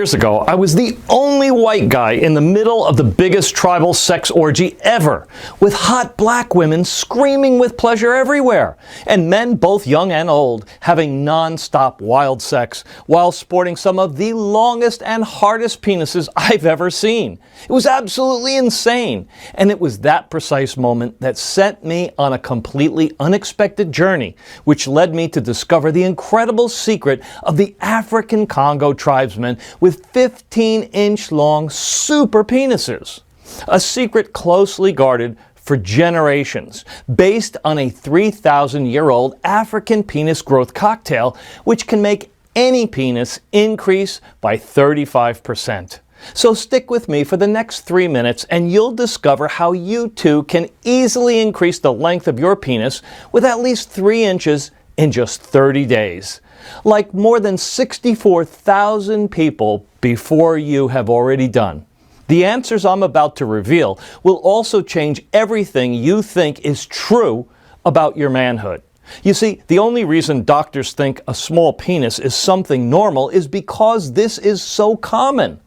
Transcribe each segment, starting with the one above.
years ago, I was the only white guy in the middle of the biggest tribal sex orgy ever, with hot black women screaming with pleasure everywhere, and men both young and old having non-stop wild sex while sporting some of the longest and hardest penises I've ever seen. It was absolutely insane, and it was that precise moment that sent me on a completely unexpected journey, which led me to discover the incredible secret of the African Congo tribesmen with 15-inch long super penises. A secret closely guarded for generations, based on a 3,000-year-old African penis growth cocktail, which can make any penis increase by 35%. So stick with me for the next 3 minutes and you'll discover how you too can easily increase the length of your penis with at least 3 inches in just 30 days. Like more than 64,000 people before you have already done. The answers I'm about to reveal will also change everything you think is true about your manhood. You see, the only reason doctors think a small penis is something normal is because this is so common.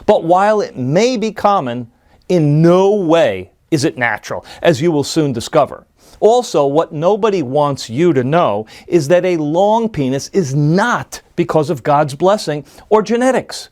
But while it may be common, in no way is it natural, as you will soon discover. Also, what nobody wants you to know is that a long penis is not because of God's blessing or genetics.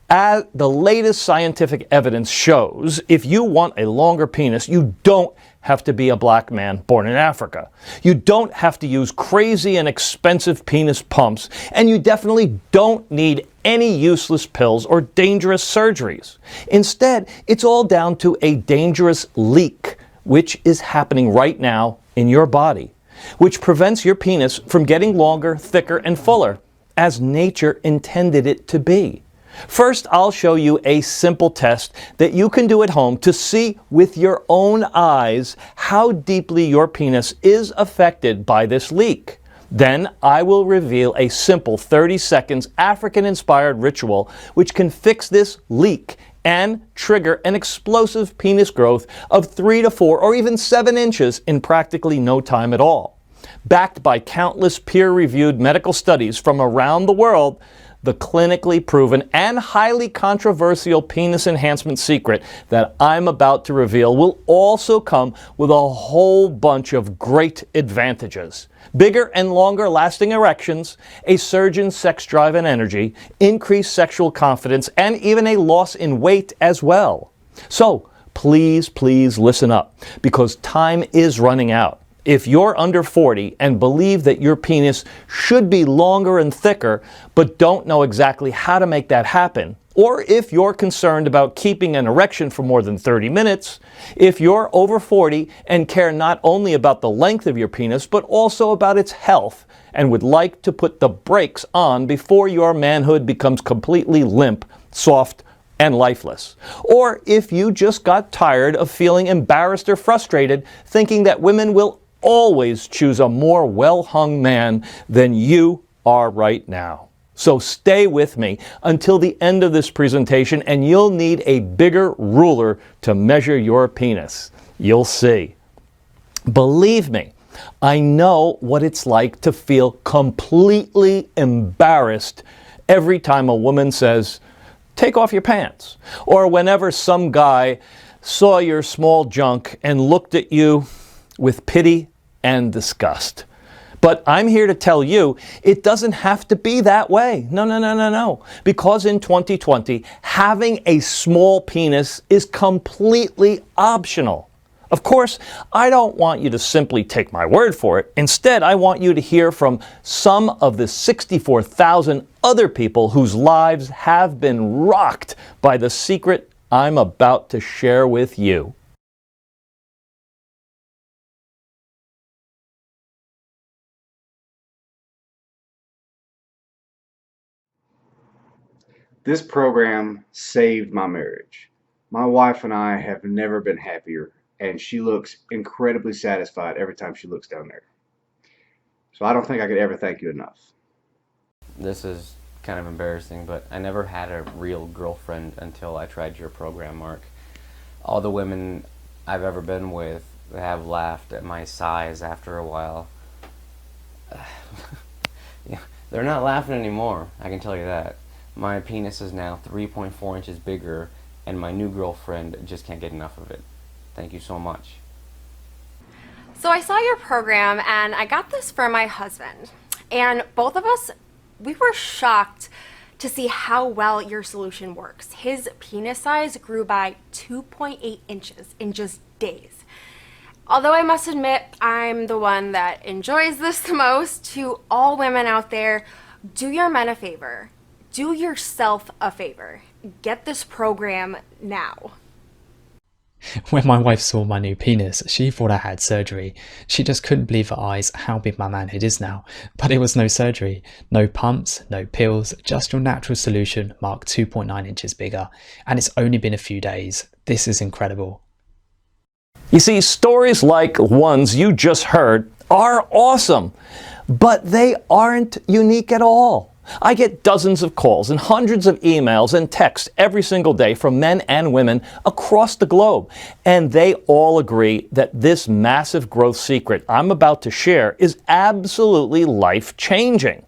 As the latest scientific evidence shows, if you want a longer penis, you don't have to be a black man born in Africa. You don't have to use crazy and expensive penis pumps, and you definitely don't need any useless pills or dangerous surgeries. Instead, it's all down to a dangerous leak, which is happening right now in your body, which prevents your penis from getting longer, thicker, and fuller, as nature intended it to be. First, I'll show you a simple test that you can do at home to see with your own eyes how deeply your penis is affected by this leak. Then I will reveal a simple 30 seconds African-inspired ritual which can fix this leak and trigger an explosive penis growth of 3 to 4 or even 7 inches in practically no time at all. Backed by countless peer-reviewed medical studies from around the world, the clinically proven and highly controversial penis enhancement secret that I'm about to reveal will also come with a whole bunch of great advantages. Bigger and longer lasting erections, a surge in sex drive and energy, increased sexual confidence, and even a loss in weight as well. So, please listen up, because time is running out. If you're under 40 and believe that your penis should be longer and thicker, but don't know exactly how to make that happen, or if you're concerned about keeping an erection for more than 30 minutes, if you're over 40 and care not only about the length of your penis, but also about its health, and would like to put the brakes on before your manhood becomes completely limp, soft, and lifeless. Or if you just got tired of feeling embarrassed or frustrated, thinking that women will always choose a more well-hung man than you are right now. So stay with me until the end of this presentation and you'll need a bigger ruler to measure your penis. You'll see. Believe me, I know what it's like to feel completely embarrassed every time a woman says, "Take off your pants," or whenever some guy saw your small junk and looked at you with pity and disgust. But I'm here to tell you, it doesn't have to be that way. No. Because in 2020, having a small penis is completely optional. Of course, I don't want you to simply take my word for it. Instead, I want you to hear from some of the 64,000 other people whose lives have been rocked by the secret I'm about to share with you. This program saved my marriage. My wife and I have never been happier, and she looks incredibly satisfied every time she looks down there. So I don't think I could ever thank you enough. This is kind of embarrassing, but I never had a real girlfriend until I tried your program, Mark. All the women I've ever been with have laughed at my size after a while. Yeah, they're not laughing anymore, I can tell you that. My penis is now 3.4 inches bigger, and my new girlfriend just can't get enough of it. Thank you so much. So I saw your program and I got this for my husband. And both of us, we were shocked to see how well your solution works. His penis size grew by 2.8 inches in just days. Although I must admit, I'm the one that enjoys this the most. To all women out there, do your men a favor. Do yourself a favor. Get this program now. When my wife saw my new penis, she thought I had surgery. She just couldn't believe her eyes how big my manhood is now. But it was no surgery, no pumps, no pills, just your natural solution marked 2.9 inches bigger. And it's only been a few days. This is incredible. You see, stories like ones you just heard are awesome, but they aren't unique at all. I get dozens of calls and hundreds of emails and texts every single day from men and women across the globe, and they all agree that this massive growth secret I'm about to share is absolutely life-changing.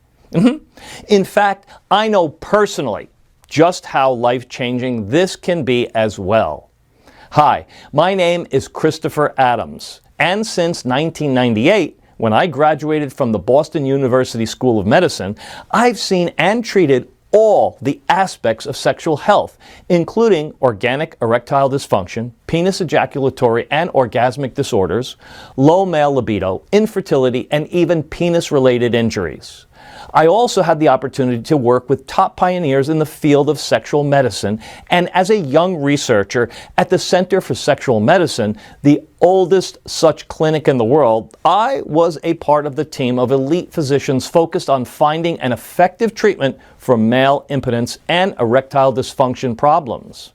In fact, I know personally just how life-changing this can be as well. Hi, my name is Christopher Adams, and since 1998, when I graduated from the Boston University School of Medicine, I've seen and treated all the aspects of sexual health, including organic erectile dysfunction, penis ejaculatory and orgasmic disorders, low male libido, infertility, and even penis-related injuries. I also had the opportunity to work with top pioneers in the field of sexual medicine, and as a young researcher at the Center for Sexual Medicine, the oldest such clinic in the world, I was a part of the team of elite physicians focused on finding an effective treatment for male impotence and erectile dysfunction problems.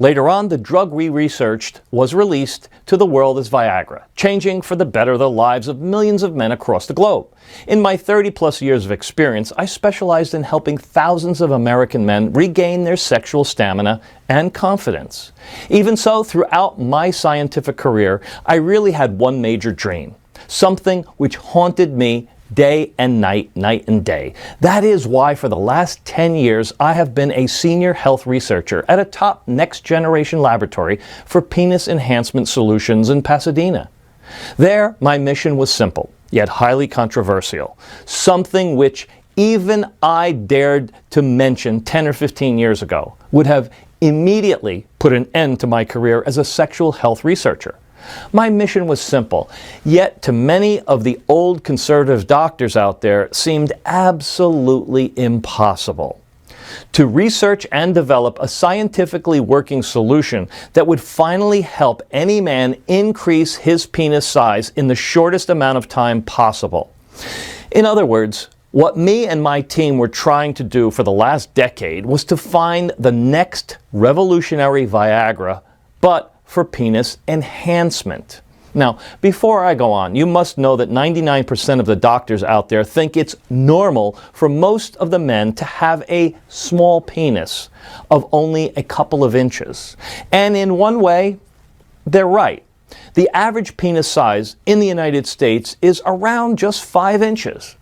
Later on, the drug we researched was released to the world as Viagra, changing for the better the lives of millions of men across the globe. In my 30-plus years of experience, I specialized in helping thousands of American men regain their sexual stamina and confidence. Even so, throughout my scientific career, I really had one major dream, something which haunted me day and night, night and day. That is why for the last 10 years I have been a senior health researcher at a top next-generation laboratory for penis enhancement solutions in Pasadena. There, my mission was simple, yet highly controversial, something which even I dared to mention 10 or 15 years ago would have immediately put an end to my career as a sexual health researcher. My mission was simple, yet to many of the old conservative doctors out there seemed absolutely impossible. To research and develop a scientifically working solution that would finally help any man increase his penis size in the shortest amount of time possible. In other words, what me and my team were trying to do for the last decade was to find the next revolutionary Viagra, but for penis enhancement. Now, before I go on, you must know that 99% of the doctors out there think it's normal for most of the men to have a small penis of only a couple of inches. And in one way, they're right. The average penis size in the United States is around just 5 inches.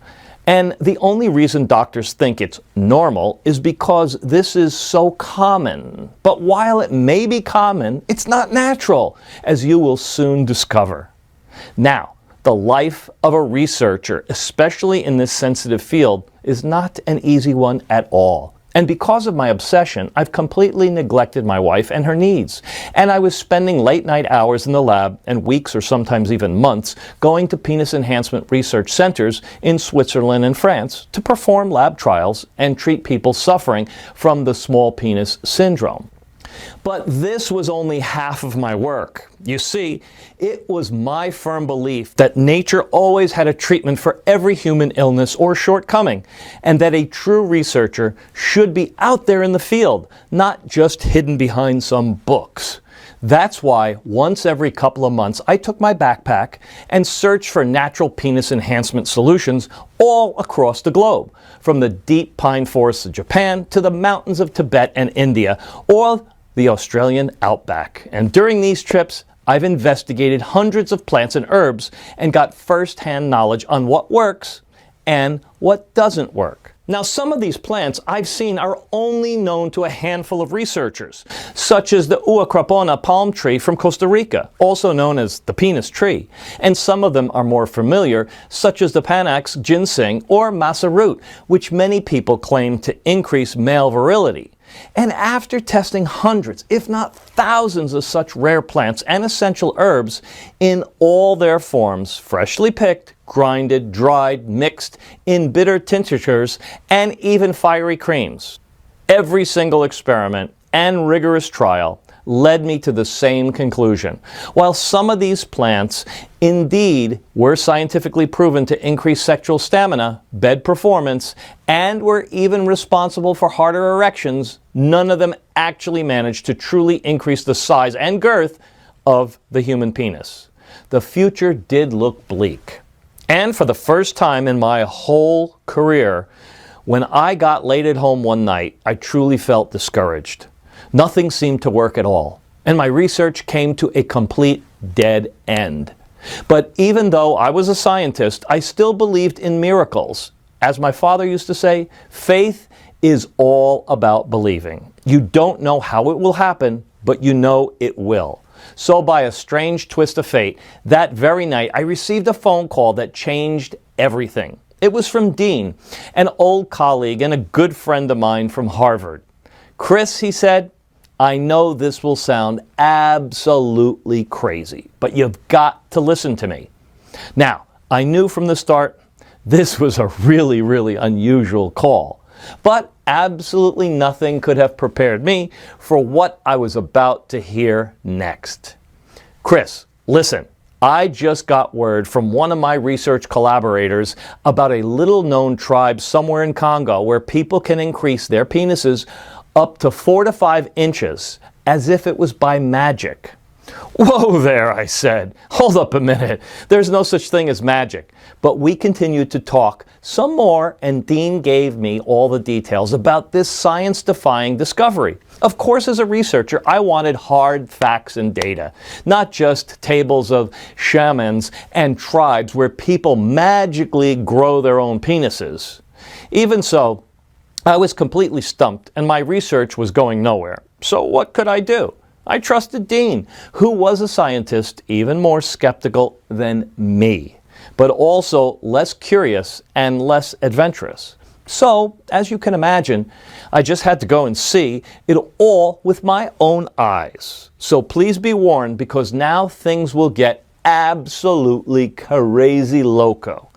And the only reason doctors think it's normal is because this is so common. But while it may be common, it's not natural, as you will soon discover. Now, the life of a researcher, especially in this sensitive field, is not an easy one at all. And because of my obsession, I've completely neglected my wife and her needs. And I was spending late night hours in the lab and weeks or sometimes even months going to penis enhancement research centers in Switzerland and France to perform lab trials and treat people suffering from the small penis syndrome. But this was only half of my work. You see, it was my firm belief that nature always had a treatment for every human illness or shortcoming, and that a true researcher should be out there in the field, not just hidden behind some books. That's why once every couple of months I took my backpack and searched for natural penis enhancement solutions all across the globe, from the deep pine forests of Japan to the mountains of Tibet and India, or the Australian outback. And during these trips, I've investigated hundreds of plants and herbs and got first-hand knowledge on what works and what doesn't work. Now, some of these plants I've seen are only known to a handful of researchers, such as the uacrapona palm tree from Costa Rica, also known as the penis tree, and some of them are more familiar, such as the Panax ginseng or masa root, which many people claim to increase male virility. And after testing hundreds, if not thousands of such rare plants and essential herbs in all their forms, freshly picked, grinded, dried, mixed in bitter tinctures, and even fiery creams, every single experiment and rigorous trial led me to the same conclusion. While some of these plants indeed were scientifically proven to increase sexual stamina, bed performance, and were even responsible for harder erections, none of them actually managed to truly increase the size and girth of the human penis. The future did look bleak. And for the first time in my whole career, when I got laid at home one night, I truly felt discouraged. Nothing seemed to work at all, and my research came to a complete dead end. But even though I was a scientist, I still believed in miracles. As my father used to say, faith is all about believing. You don't know how it will happen, but you know it will. So by a strange twist of fate, that very night I received a phone call that changed everything. It was from Dean, an old colleague and a good friend of mine from Harvard. Chris, he said, I know this will sound absolutely crazy, but you've got to listen to me. Now, I knew from the start this was a really, really unusual call, but absolutely nothing could have prepared me for what I was about to hear next. Chris, listen, I just got word from one of my research collaborators about a little-known tribe somewhere in Congo where people can increase their penises up to 4 to 5 inches, as if it was by magic. Whoa there, I said. Hold up a minute. There's no such thing as magic. But we continued to talk some more, and Dean gave me all the details about this science-defying discovery. Of course, as a researcher, I wanted hard facts and data, not just tables of shamans and tribes where people magically grow their own penises. Even so, I was completely stumped, and my research was going nowhere. So what could I do? I trusted Dean, who was a scientist even more skeptical than me, but also less curious and less adventurous. So, as you can imagine, I just had to go and see it all with my own eyes. So please be warned, because now things will get absolutely crazy loco.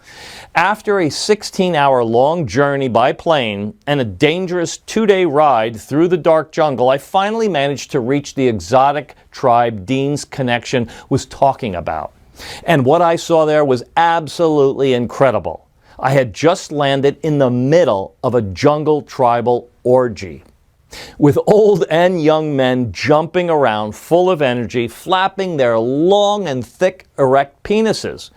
After a 16-hour-long journey by plane and a dangerous 2-day ride through the dark jungle, I finally managed to reach the exotic tribe Dean's connection was talking about. And what I saw there was absolutely incredible. I had just landed in the middle of a jungle tribal orgy, with old and young men jumping around full of energy, flapping their long and thick erect penises,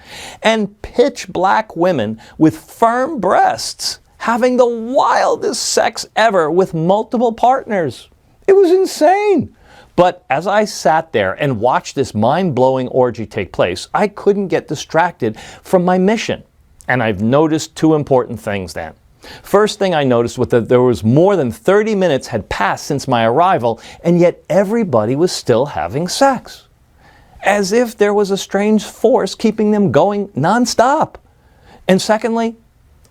and pitch black women with firm breasts having the wildest sex ever with multiple partners. It was insane. But as I sat there and watched this mind-blowing orgy take place, I couldn't get distracted from my mission. And I've noticed 2 important things then. First thing I noticed was that there was more than 30 minutes had passed since my arrival, and yet everybody was still having sex. As if there was a strange force keeping them going nonstop. And secondly,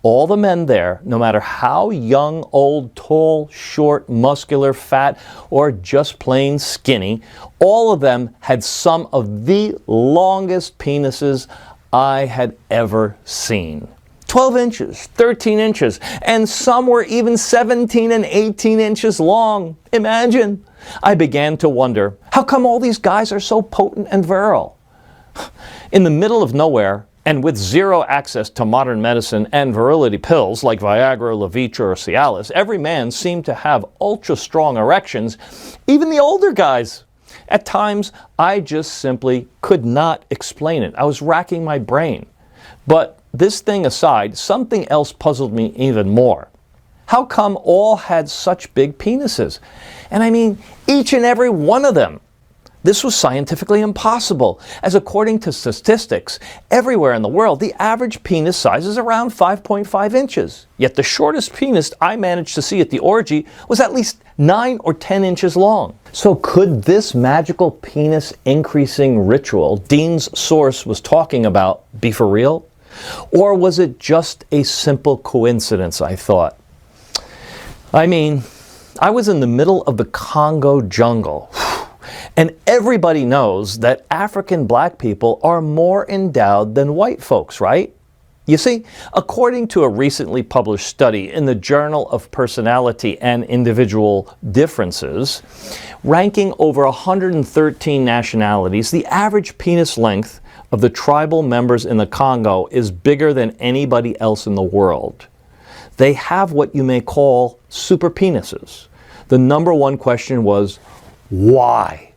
all the men there, no matter how young, old, tall, short, muscular, fat, or just plain skinny, all of them had some of the longest penises I had ever seen. 12 inches, 13 inches, and some were even 17 and 18 inches long. Imagine. I began to wonder, how come all these guys are so potent and virile? In the middle of nowhere, and with zero access to modern medicine and virility pills like Viagra, Levitra, or Cialis, every man seemed to have ultra-strong erections, even the older guys. At times, I just simply could not explain it. I was racking my brain. But this thing aside, something else puzzled me even more. How come all had such big penises? And I mean, each and every one of them. this was scientifically impossible, as according to statistics, everywhere in the world, the average penis size is around 5.5 inches. Yet the shortest penis I managed to see at the orgy was at least 9 or 10 inches long. So could this magical penis increasing ritual Dean's source was talking about be for real? Or was it just a simple coincidence, I thought? I mean, I was in the middle of the Congo jungle. And everybody knows that African black people are more endowed than white folks, right? You see, according to a recently published study in the Journal of Personality and Individual Differences, ranking over 113 nationalities, the average penis length of the tribal members in the Congo is bigger than anybody else in the world. They have what you may call super penises. The number one question was, why?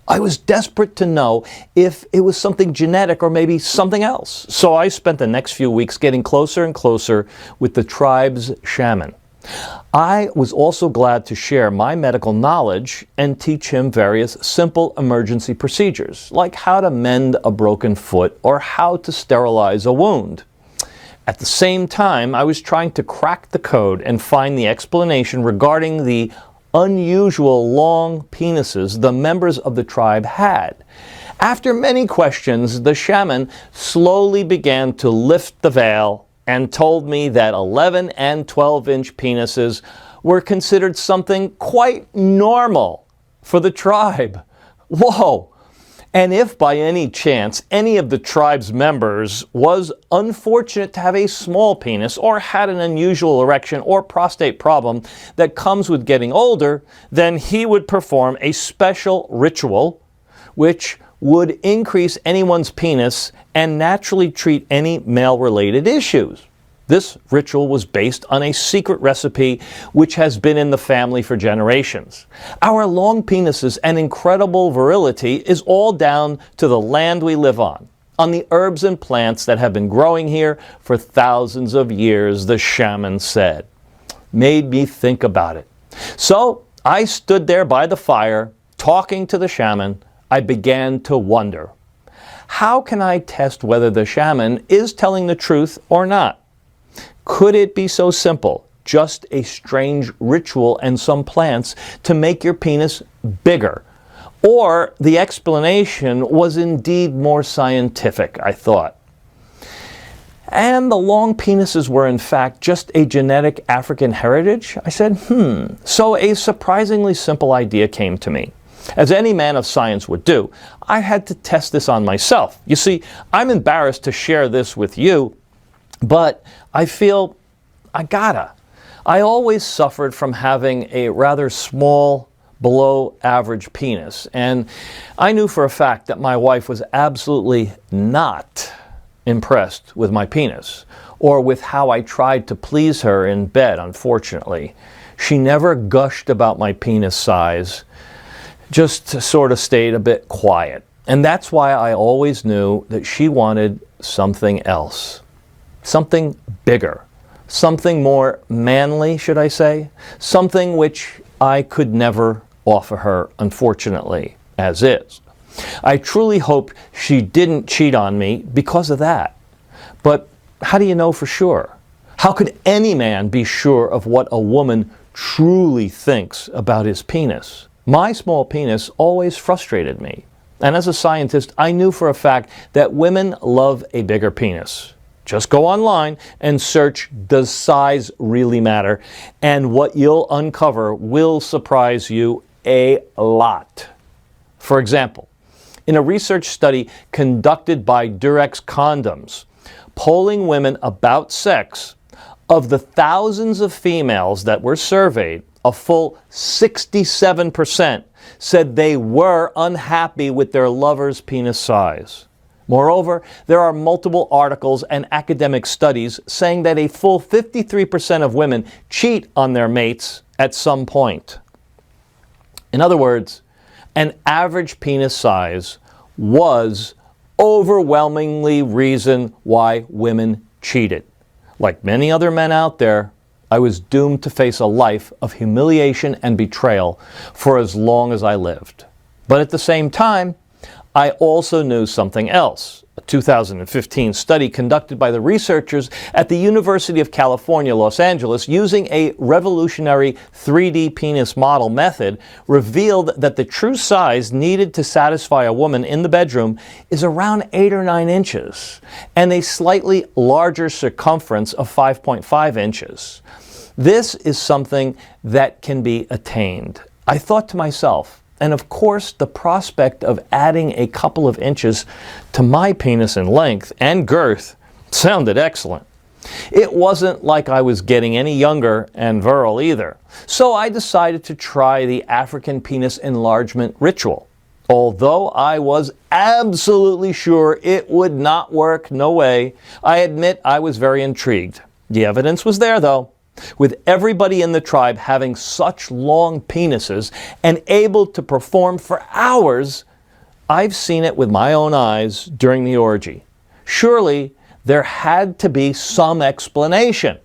I was desperate to know if it was something genetic or maybe something else. So I spent the next few weeks getting closer and closer with the tribe's shaman. I was also glad to share my medical knowledge and teach him various simple emergency procedures, like how to mend a broken foot or how to sterilize a wound. At the same time, I was trying to crack the code and find the explanation regarding the unusual long penises the members of the tribe had. After many questions, the shaman slowly began to lift the veil and told me that 11 and 12-inch penises were considered something quite normal for the tribe. Whoa! And if by any chance any of the tribe's members was unfortunate to have a small penis or had an unusual erection or prostate problem that comes with getting older, then he would perform a special ritual which would increase anyone's penis and naturally treat any male-related issues. This ritual was based on a secret recipe which has been in the family for generations. Our long penises and incredible virility is all down to the land we live on the herbs and plants that have been growing here for thousands of years, the shaman said. Made me think about it. So I stood there by the fire, talking to the shaman. I began to wonder, how can I test whether the shaman is telling the truth or not? Could it be so simple, just a strange ritual and some plants to make your penis bigger? Or the explanation was indeed more scientific, I thought. And the long penises were in fact just a genetic African heritage? I said, So a surprisingly simple idea came to me. As any man of science would do, I had to test this on myself. You see, I'm embarrassed to share this with you, but I feel I gotta. I always suffered from having a rather small, below average penis, and I knew for a fact that my wife was absolutely not impressed with my penis, or with how I tried to please her in bed, unfortunately. She never gushed about my penis size, just sort of stayed a bit quiet. And that's why I always knew that she wanted something else. Something bigger, something more manly, should I say, something which I could never offer her, unfortunately, as is. I truly hope she didn't cheat on me because of that. But how do you know for sure? How could any man be sure of what a woman truly thinks about his penis? My small penis always frustrated me. And as a scientist, I knew for a fact that women love a bigger penis. Just go online and search, does size really matter? And what you'll uncover will surprise you a lot. For example, in a research study conducted by Durex Condoms, polling women about sex, of the thousands of females that were surveyed, a full 67% said they were unhappy with their lover's penis size. Moreover, there are multiple articles and academic studies saying that a full 53% of women cheat on their mates at some point. In other words, an average penis size was overwhelmingly reason why women cheated. Like many other men out there, I was doomed to face a life of humiliation and betrayal for as long as I lived. But at the same time, I also knew something else. A 2015 study conducted by the researchers at the University of California, Los Angeles, using a revolutionary 3D penis model method, revealed that the true size needed to satisfy a woman in the bedroom is around 8 or 9 inches, and a slightly larger circumference of 5.5 inches. This is something that can be attained. I thought to myself, and of course, the prospect of adding a couple of inches to my penis in length and girth sounded excellent. It wasn't like I was getting any younger and virile either. So I decided to try the African penis enlargement ritual. Although I was absolutely sure it would not work, no way, I admit I was very intrigued. The evidence was there though. With everybody in the tribe having such long penises and able to perform for hours, I've seen it with my own eyes during the orgy. Surely there had to be some explanation.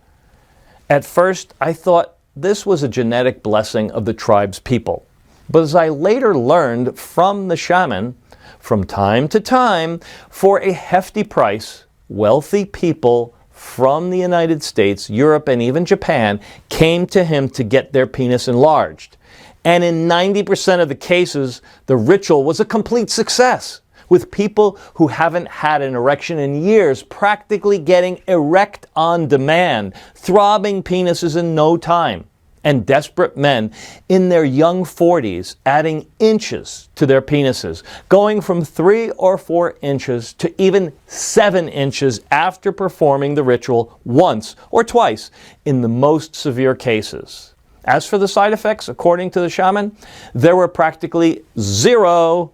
At first, I thought this was a genetic blessing of the tribe's people. But as I later learned from the shaman, from time to time, for a hefty price, wealthy people from the United States, Europe, and even Japan came to him to get their penis enlarged. And in 90% of the cases, the ritual was a complete success, with people who haven't had an erection in years practically getting erect on demand, throbbing penises in no time, and desperate men in their young 40s adding inches to their penises, going from 3 or 4 inches to even 7 inches after performing the ritual once or twice in the most severe cases. As for the side effects, according to the shaman, there were practically zero,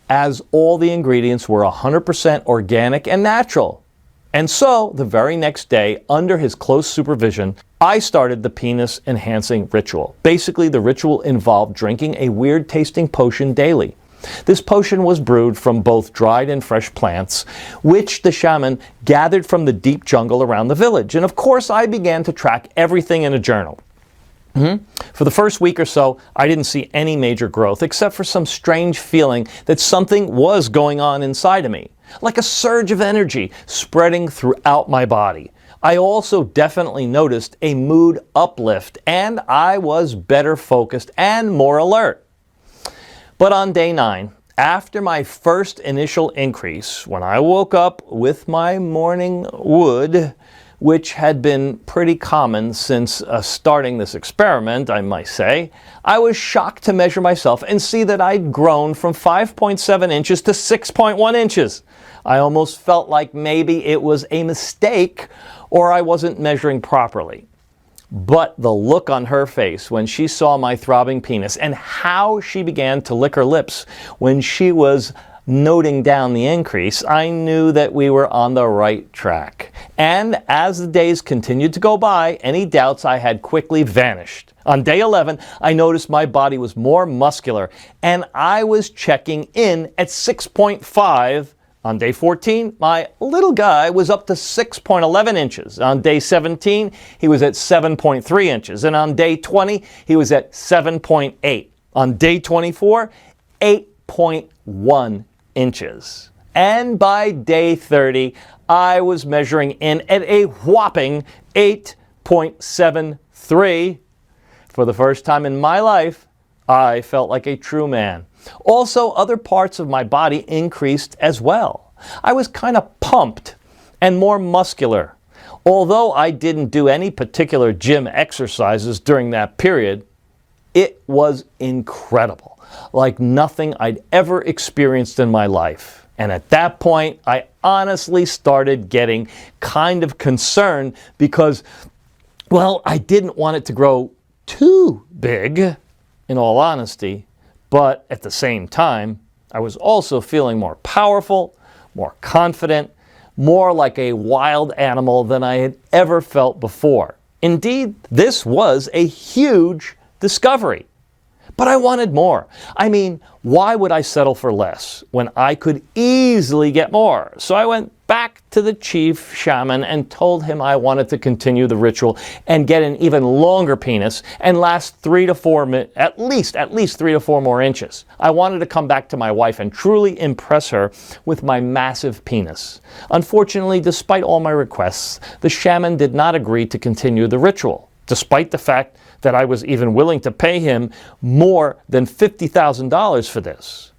as all the ingredients were 100% organic and natural. And so, the very next day, under his close supervision, I started the penis enhancing ritual. Basically, the ritual involved drinking a weird tasting potion daily. This potion was brewed from both dried and fresh plants, which the shaman gathered from the deep jungle around the village. And of course, I began to track everything in a journal. For the first week or so, I didn't see any major growth, except for some strange feeling that something was going on inside of me, like a surge of energy spreading throughout my body. I also definitely noticed a mood uplift, and I was better focused and more alert. But on day 9, after my first initial increase, when I woke up with my morning wood, which had been pretty common since starting this experiment, I might say, I was shocked to measure myself and see that I'd grown from 5.7 inches to 6.1 inches. I almost felt like maybe it was a mistake or I wasn't measuring properly. But the look on her face when she saw my throbbing penis and how she began to lick her lips when she was noting down the increase, I knew that we were on the right track. And as the days continued to go by, any doubts I had quickly vanished. On day 11, I noticed my body was more muscular, and I was checking in at 6.5. On day 14, my little guy was up to 6.11 inches. On day 17, he was at 7.3 inches. And on day 20, he was at 7.8. On day 24, 8.1 inches. And by day 30, I was measuring in at a whopping 8.73. For the first time in my life, I felt like a true man. Also, other parts of my body increased as well. I was kind of pumped and more muscular. Although I didn't do any particular gym exercises during that period, it was incredible, like nothing I'd ever experienced in my life. And at that point, I honestly started getting kind of concerned because, well, I didn't want it to grow too big, in all honesty, but at the same time, I was also feeling more powerful, more confident, more like a wild animal than I had ever felt before. Indeed, this was a huge discovery. But I wanted more. I mean, why would I settle for less when I could easily get more? So I went back to the chief shaman and told him I wanted to continue the ritual and get an even longer penis and last at least 3 to 4 more inches. I wanted to come back to my wife and truly impress her with my massive penis. Unfortunately, despite all my requests, the shaman did not agree to continue the ritual, despite the fact that I was even willing to pay him more than $50,000 for this.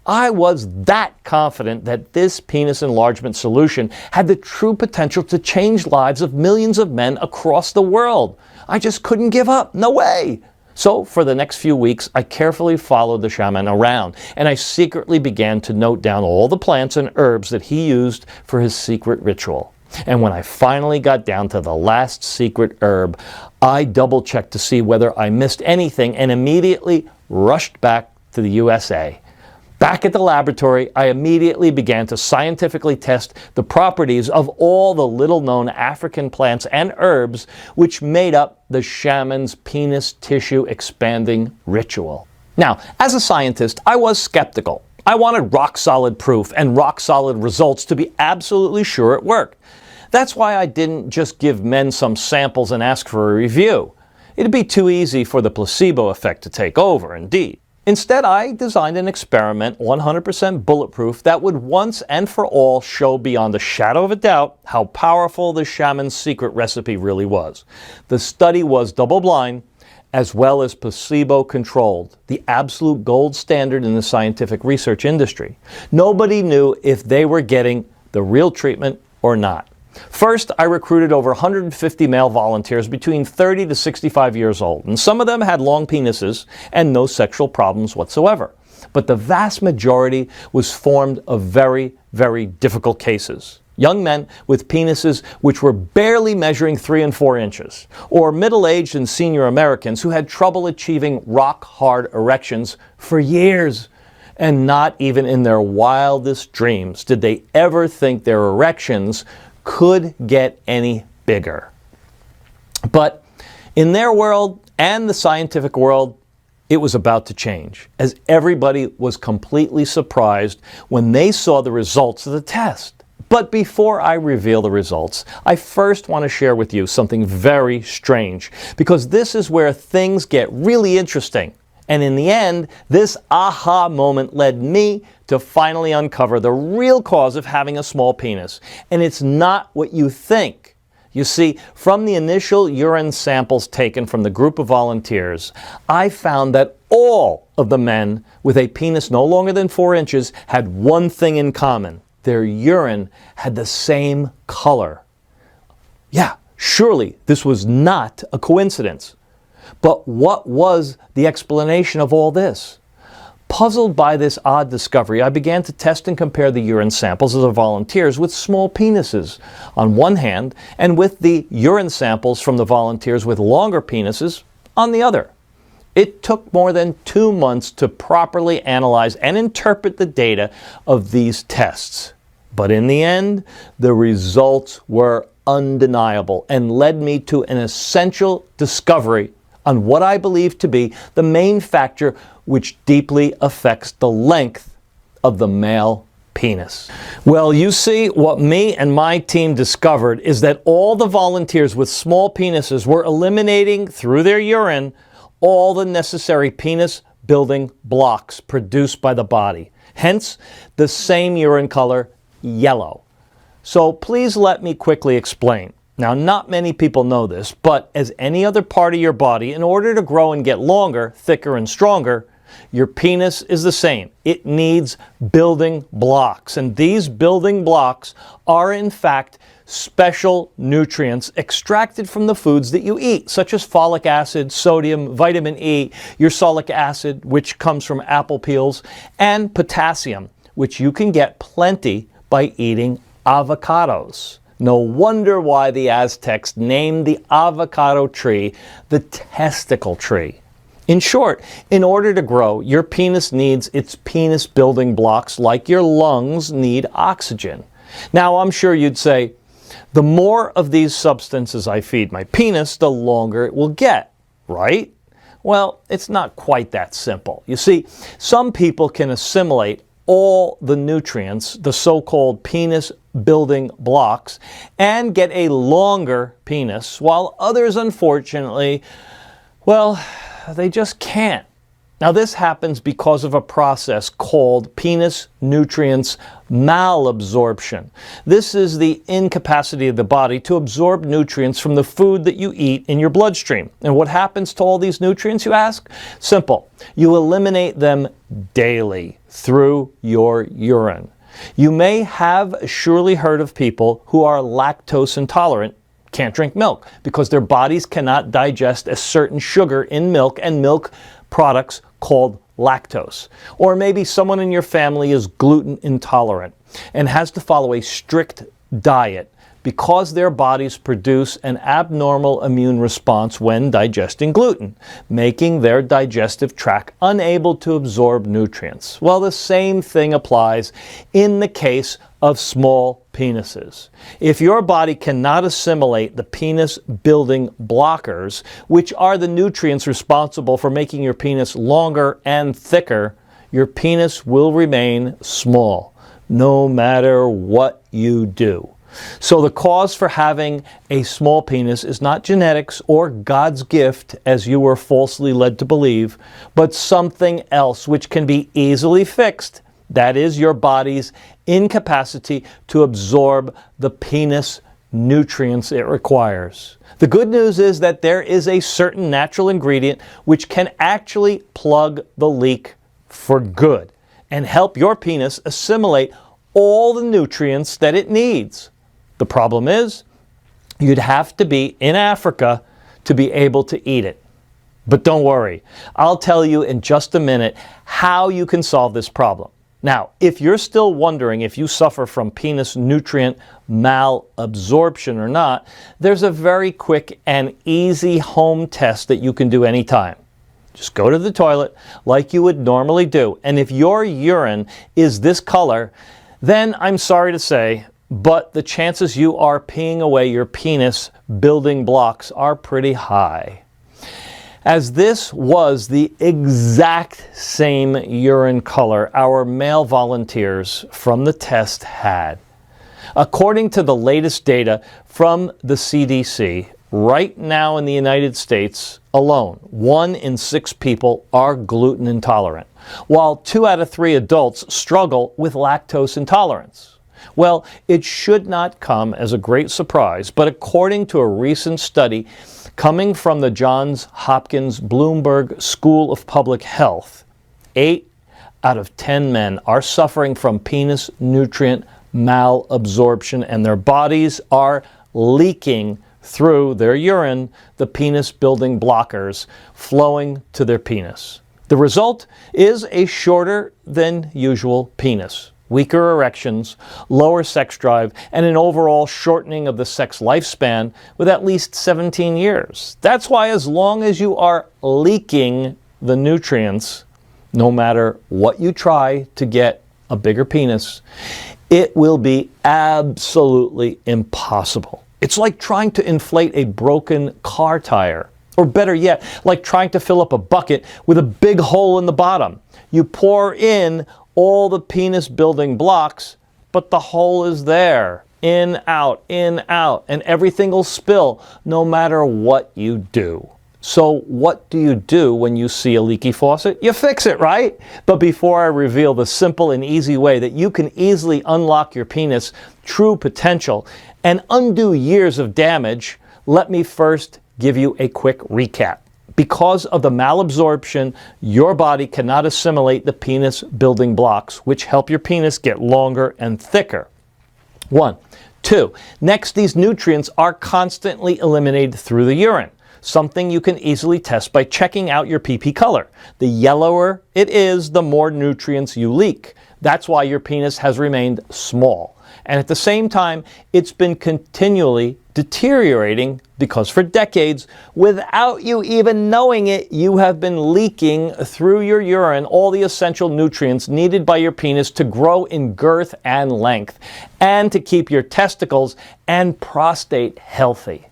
I was that confident that this penis enlargement solution had the true potential to change lives of millions of men across the world. I just couldn't give up. No way. So for the next few weeks, I carefully followed the shaman around, and I secretly began to note down all the plants and herbs that he used for his secret ritual. And when I finally got down to the last secret herb, I double-checked to see whether I missed anything and immediately rushed back to the USA. Back at the laboratory, I immediately began to scientifically test the properties of all the little-known African plants and herbs which made up the shaman's penis tissue expanding ritual. Now, as a scientist, I was skeptical. I wanted rock-solid proof and rock-solid results to be absolutely sure it worked. That's why I didn't just give men some samples and ask for a review. It'd be too easy for the placebo effect to take over, indeed. Instead, I designed an experiment 100% bulletproof that would once and for all show beyond a shadow of a doubt how powerful the shaman's secret recipe really was. The study was double-blind as well as placebo-controlled, the absolute gold standard in the scientific research industry. Nobody knew if they were getting the real treatment or not. First, I recruited over 150 male volunteers between 30 to 65 years old, and some of them had long penises and no sexual problems whatsoever. But the vast majority was formed of very, very difficult cases. Young men with penises which were barely measuring 3 and 4 inches, or middle-aged and senior Americans who had trouble achieving rock-hard erections for years. And not even in their wildest dreams did they ever think their erections could get any bigger. But in their world and the scientific world, it was about to change, as everybody was completely surprised when they saw the results of the test. But before I reveal the results, I first want to share with you something very strange, because this is where things get really interesting. And in the end, this aha moment led me to finally uncover the real cause of having a small penis. And it's not what you think. You see, from the initial urine samples taken from the group of volunteers, I found that all of the men with a penis no longer than 4 inches had one thing in common. Their urine had the same color. Yeah, surely this was not a coincidence. But what was the explanation of all this? Puzzled by this odd discovery, I began to test and compare the urine samples of the volunteers with small penises on one hand, and with the urine samples from the volunteers with longer penises on the other. It took more than 2 months to properly analyze and interpret the data of these tests. But in the end, the results were undeniable and led me to an essential discovery on what I believe to be the main factor which deeply affects the length of the male penis. Well, you see, what me and my team discovered is that all the volunteers with small penises were eliminating through their urine all the necessary penis building blocks produced by the body. Hence, the same urine color, yellow. So please let me quickly explain. Now, not many people know this, but as any other part of your body, in order to grow and get longer, thicker, and stronger, your penis is the same. It needs building blocks, and these building blocks are, in fact, special nutrients extracted from the foods that you eat, such as folic acid, sodium, vitamin E, ursolic acid, which comes from apple peels, and potassium, which you can get plenty by eating avocados. No wonder why the Aztecs named the avocado tree the testicle tree. In short, in order to grow, your penis needs its penis building blocks like your lungs need oxygen. Now, I'm sure you'd say, the more of these substances I feed my penis, the longer it will get, right? Well, it's not quite that simple. You see, some people can assimilate all the nutrients, the so-called penis building blocks, and get a longer penis, while others, unfortunately, well, they just can't. Now, this happens because of a process called penis nutrients malabsorption. This is the incapacity of the body to absorb nutrients from the food that you eat in your bloodstream. And what happens to all these nutrients, you ask? Simple. You eliminate them daily through your urine. You may have surely heard of people who are lactose intolerant, can't drink milk because their bodies cannot digest a certain sugar in milk and milk products called lactose. Or maybe someone in your family is gluten intolerant and has to follow a strict diet because their bodies produce an abnormal immune response when digesting gluten, making their digestive tract unable to absorb nutrients. Well, the same thing applies in the case of small penises. If your body cannot assimilate the penis building blockers, which are the nutrients responsible for making your penis longer and thicker, your penis will remain small, no matter what you do. So the cause for having a small penis is not genetics or God's gift, as you were falsely led to believe, but something else which can be easily fixed. That is your body's incapacity to absorb the penis nutrients it requires. The good news is that there is a certain natural ingredient which can actually plug the leak for good and help your penis assimilate all the nutrients that it needs. The problem is, you'd have to be in Africa to be able to eat it. But don't worry, I'll tell you in just a minute how you can solve this problem. Now, if you're still wondering if you suffer from penis nutrient malabsorption or not, there's a very quick and easy home test that you can do anytime. Just go to the toilet like you would normally do, and if your urine is this color, then I'm sorry to say, but the chances you are peeing away your penis building blocks are pretty high. As this was the exact same urine color our male volunteers from the test had. According to the latest data from the CDC, right now in the United States alone, 1 in 6 people are gluten intolerant, while 2 out of 3 adults struggle with lactose intolerance. Well, it should not come as a great surprise, but according to a recent study coming from the Johns Hopkins Bloomberg School of Public Health, 8 out of 10 men are suffering from penis nutrient malabsorption, and their bodies are leaking through their urine the penis building blockers flowing to their penis. The result is a shorter than usual penis, weaker erections, lower sex drive, and an overall shortening of the sex lifespan with at least 17 years. That's why as long as you are leaking the nutrients, no matter what you try to get a bigger penis, it will be absolutely impossible. It's like trying to inflate a broken car tire. Or better yet, like trying to fill up a bucket with a big hole in the bottom. You pour in all the penis building blocks, but the hole is there. In, out, and everything will spill no matter what you do. So what do you do when you see a leaky faucet? You fix it, right? But before I reveal the simple and easy way that you can easily unlock your penis' true potential and undo years of damage, let me first give you a quick recap. Because of the malabsorption, your body cannot assimilate the penis building blocks, which help your penis get longer and thicker. 1. 2. Next, these nutrients are constantly eliminated through the urine, something you can easily test by checking out your pee-pee color. The yellower it is, the more nutrients you leak. That's why your penis has remained small. And at the same time, it's been continually deteriorating because for decades, without you even knowing it, you have been leaking through your urine all the essential nutrients needed by your penis to grow in girth and length, and to keep your testicles and prostate healthy.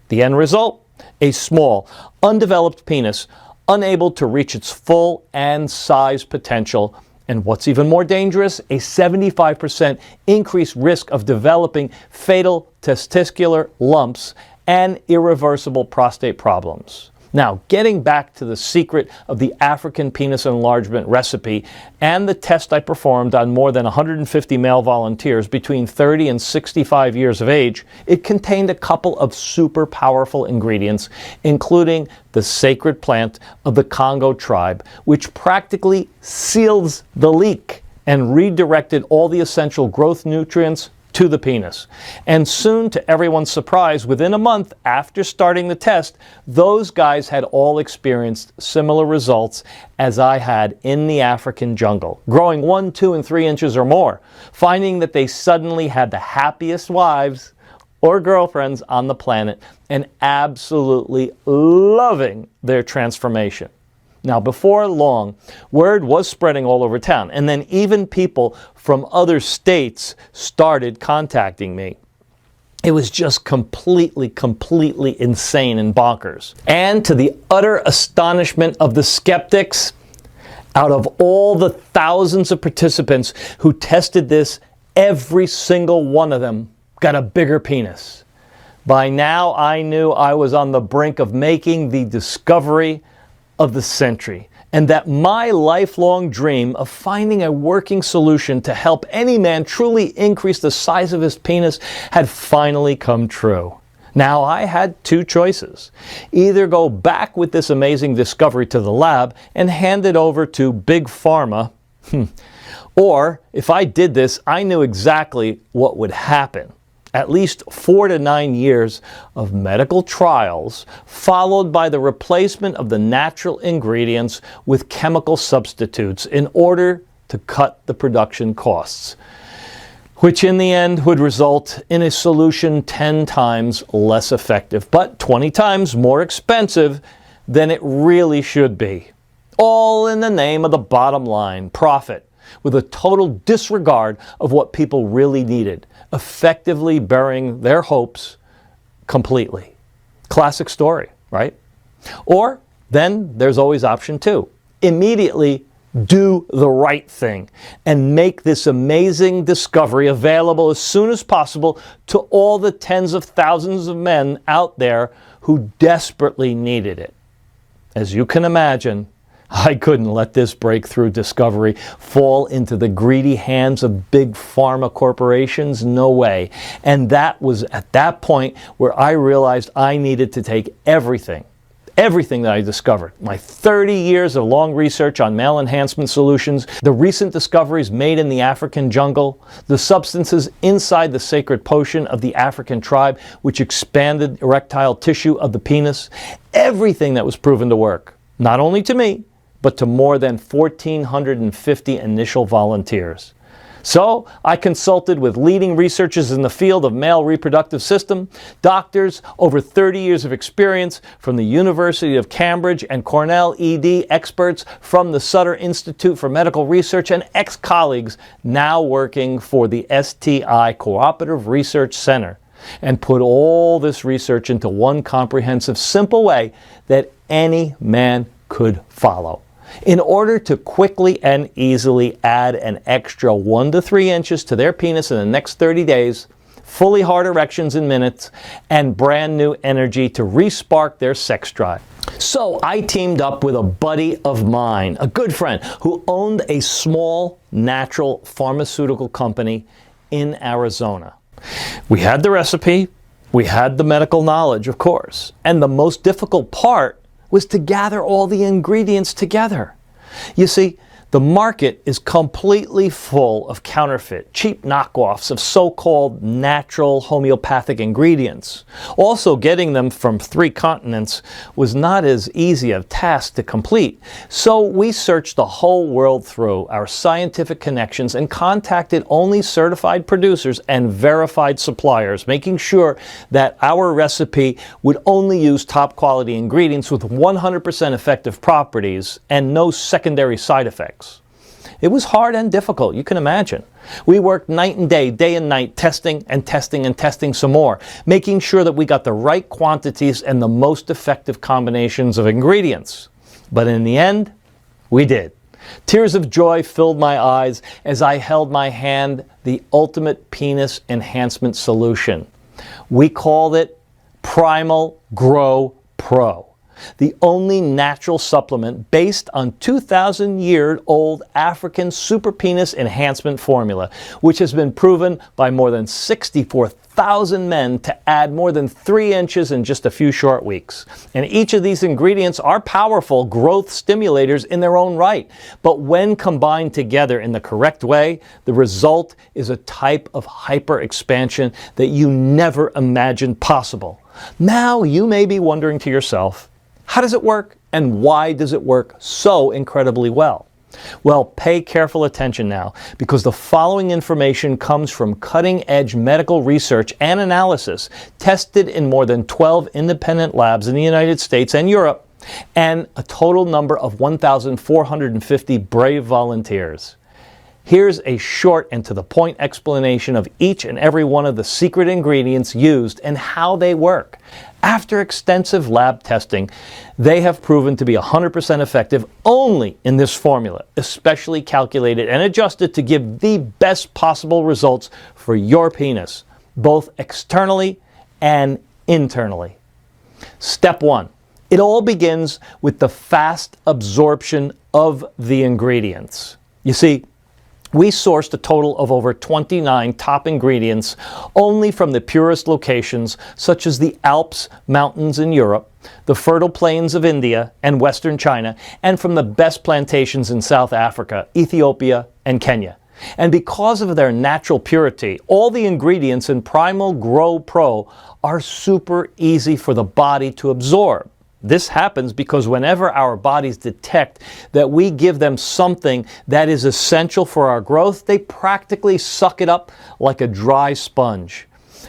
The end result? A small, undeveloped penis, unable to reach its full and size potential. And what's even more dangerous, a 75% increased risk of developing fatal testicular lumps and irreversible prostate problems. Now, getting back to the secret of the African penis enlargement recipe and the test I performed on more than 150 male volunteers between 30 and 65 years of age, it contained a couple of super powerful ingredients, including the sacred plant of the Congo tribe, which practically seals the leak and redirected all the essential growth nutrients to the penis. And soon, to everyone's surprise, within a month after starting the test, those guys had all experienced similar results as I had in the African jungle, growing 1, 2, and 3 inches or more, finding that they suddenly had the happiest wives or girlfriends on the planet and absolutely loving their transformation. Now, before long, word was spreading all over town, and then even people from other states started contacting me. It was just completely insane and bonkers. And to the utter astonishment of the skeptics, out of all the thousands of participants who tested this, every single one of them got a bigger penis. By now, I knew I was on the brink of making the discovery of the century, and that my lifelong dream of finding a working solution to help any man truly increase the size of his penis had finally come true. Now, I had two choices. Either go back with this amazing discovery to the lab and hand it over to Big Pharma, or if I did this, I knew exactly what would happen. At least 4 to 9 years of medical trials, followed by the replacement of the natural ingredients with chemical substitutes in order to cut the production costs, which in the end would result in a solution 10 times less effective, but 20 times more expensive than it really should be. All in the name of the bottom line, profit, with a total disregard of what people really needed, effectively burying their hopes completely. Classic story, right? Or then there's always option 2. Immediately do the right thing and make this amazing discovery available as soon as possible to all the tens of thousands of men out there who desperately needed it. As you can imagine, I couldn't let this breakthrough discovery fall into the greedy hands of big pharma corporations. No way. And that was at that point where I realized I needed to take everything that I discovered, my 30 years of long research on male enhancement solutions, the recent discoveries made in the African jungle, the substances inside the sacred potion of the African tribe which expanded erectile tissue of the penis, everything that was proven to work, not only to me, but to more than 1,450 initial volunteers. So I consulted with leading researchers in the field of male reproductive system, doctors, over 30 years of experience from the University of Cambridge and Cornell ED, experts from the Sutter Institute for Medical Research, and ex-colleagues now working for the STI Cooperative Research Center, and put all this research into one comprehensive, simple way that any man could follow. In order to quickly and easily add an extra 1 to 3 inches to their penis in the next 30 days, fully hard erections in minutes, and brand new energy to re-spark their sex drive. So I teamed up with a buddy of mine, a good friend, who owned a small natural pharmaceutical company in Arizona. We had the recipe, we had the medical knowledge, of course, and the most difficult part was to gather all the ingredients together. You see, the market is completely full of counterfeit, cheap knockoffs of so-called natural homeopathic ingredients. Also, getting them from 3 continents was not as easy a task to complete. So we searched the whole world through our scientific connections and contacted only certified producers and verified suppliers, making sure that our recipe would only use top quality ingredients with 100% effective properties and no secondary side effects. It was hard and difficult, you can imagine. We worked night and day and night, testing and testing and testing some more, making sure that we got the right quantities and the most effective combinations of ingredients. But in the end, we did. Tears of joy filled my eyes as I held my hand the ultimate penis enhancement solution. We called it Primal Grow Pro, the only natural supplement based on 2,000-year-old African super penis enhancement formula, which has been proven by more than 64,000 men to add more than 3 inches in just a few short weeks. And each of these ingredients are powerful growth stimulators in their own right. But when combined together in the correct way, the result is a type of hyper expansion that you never imagined possible. Now you may be wondering to yourself, how does it work and why does it work so incredibly well? Well, pay careful attention now, because the following information comes from cutting-edge medical research and analysis tested in more than 12 independent labs in the United States and Europe, and a total number of 1,450 brave volunteers. Here's a short and to-the-point explanation of each and every one of the secret ingredients used and how they work. After extensive lab testing, they have proven to be 100% effective only in this formula, especially calculated and adjusted to give the best possible results for your penis, both externally and internally. Step 1. It all begins with the fast absorption of the ingredients. You see, we sourced a total of over 29 top ingredients only from the purest locations, such as the Alps mountains in Europe, the fertile plains of India and Western China, and from the best plantations in South Africa, Ethiopia, and Kenya. And because of their natural purity, all the ingredients in Primal Grow Pro are super easy for the body to absorb. This happens because whenever our bodies detect that we give them something that is essential for our growth, they practically suck it up like a dry sponge.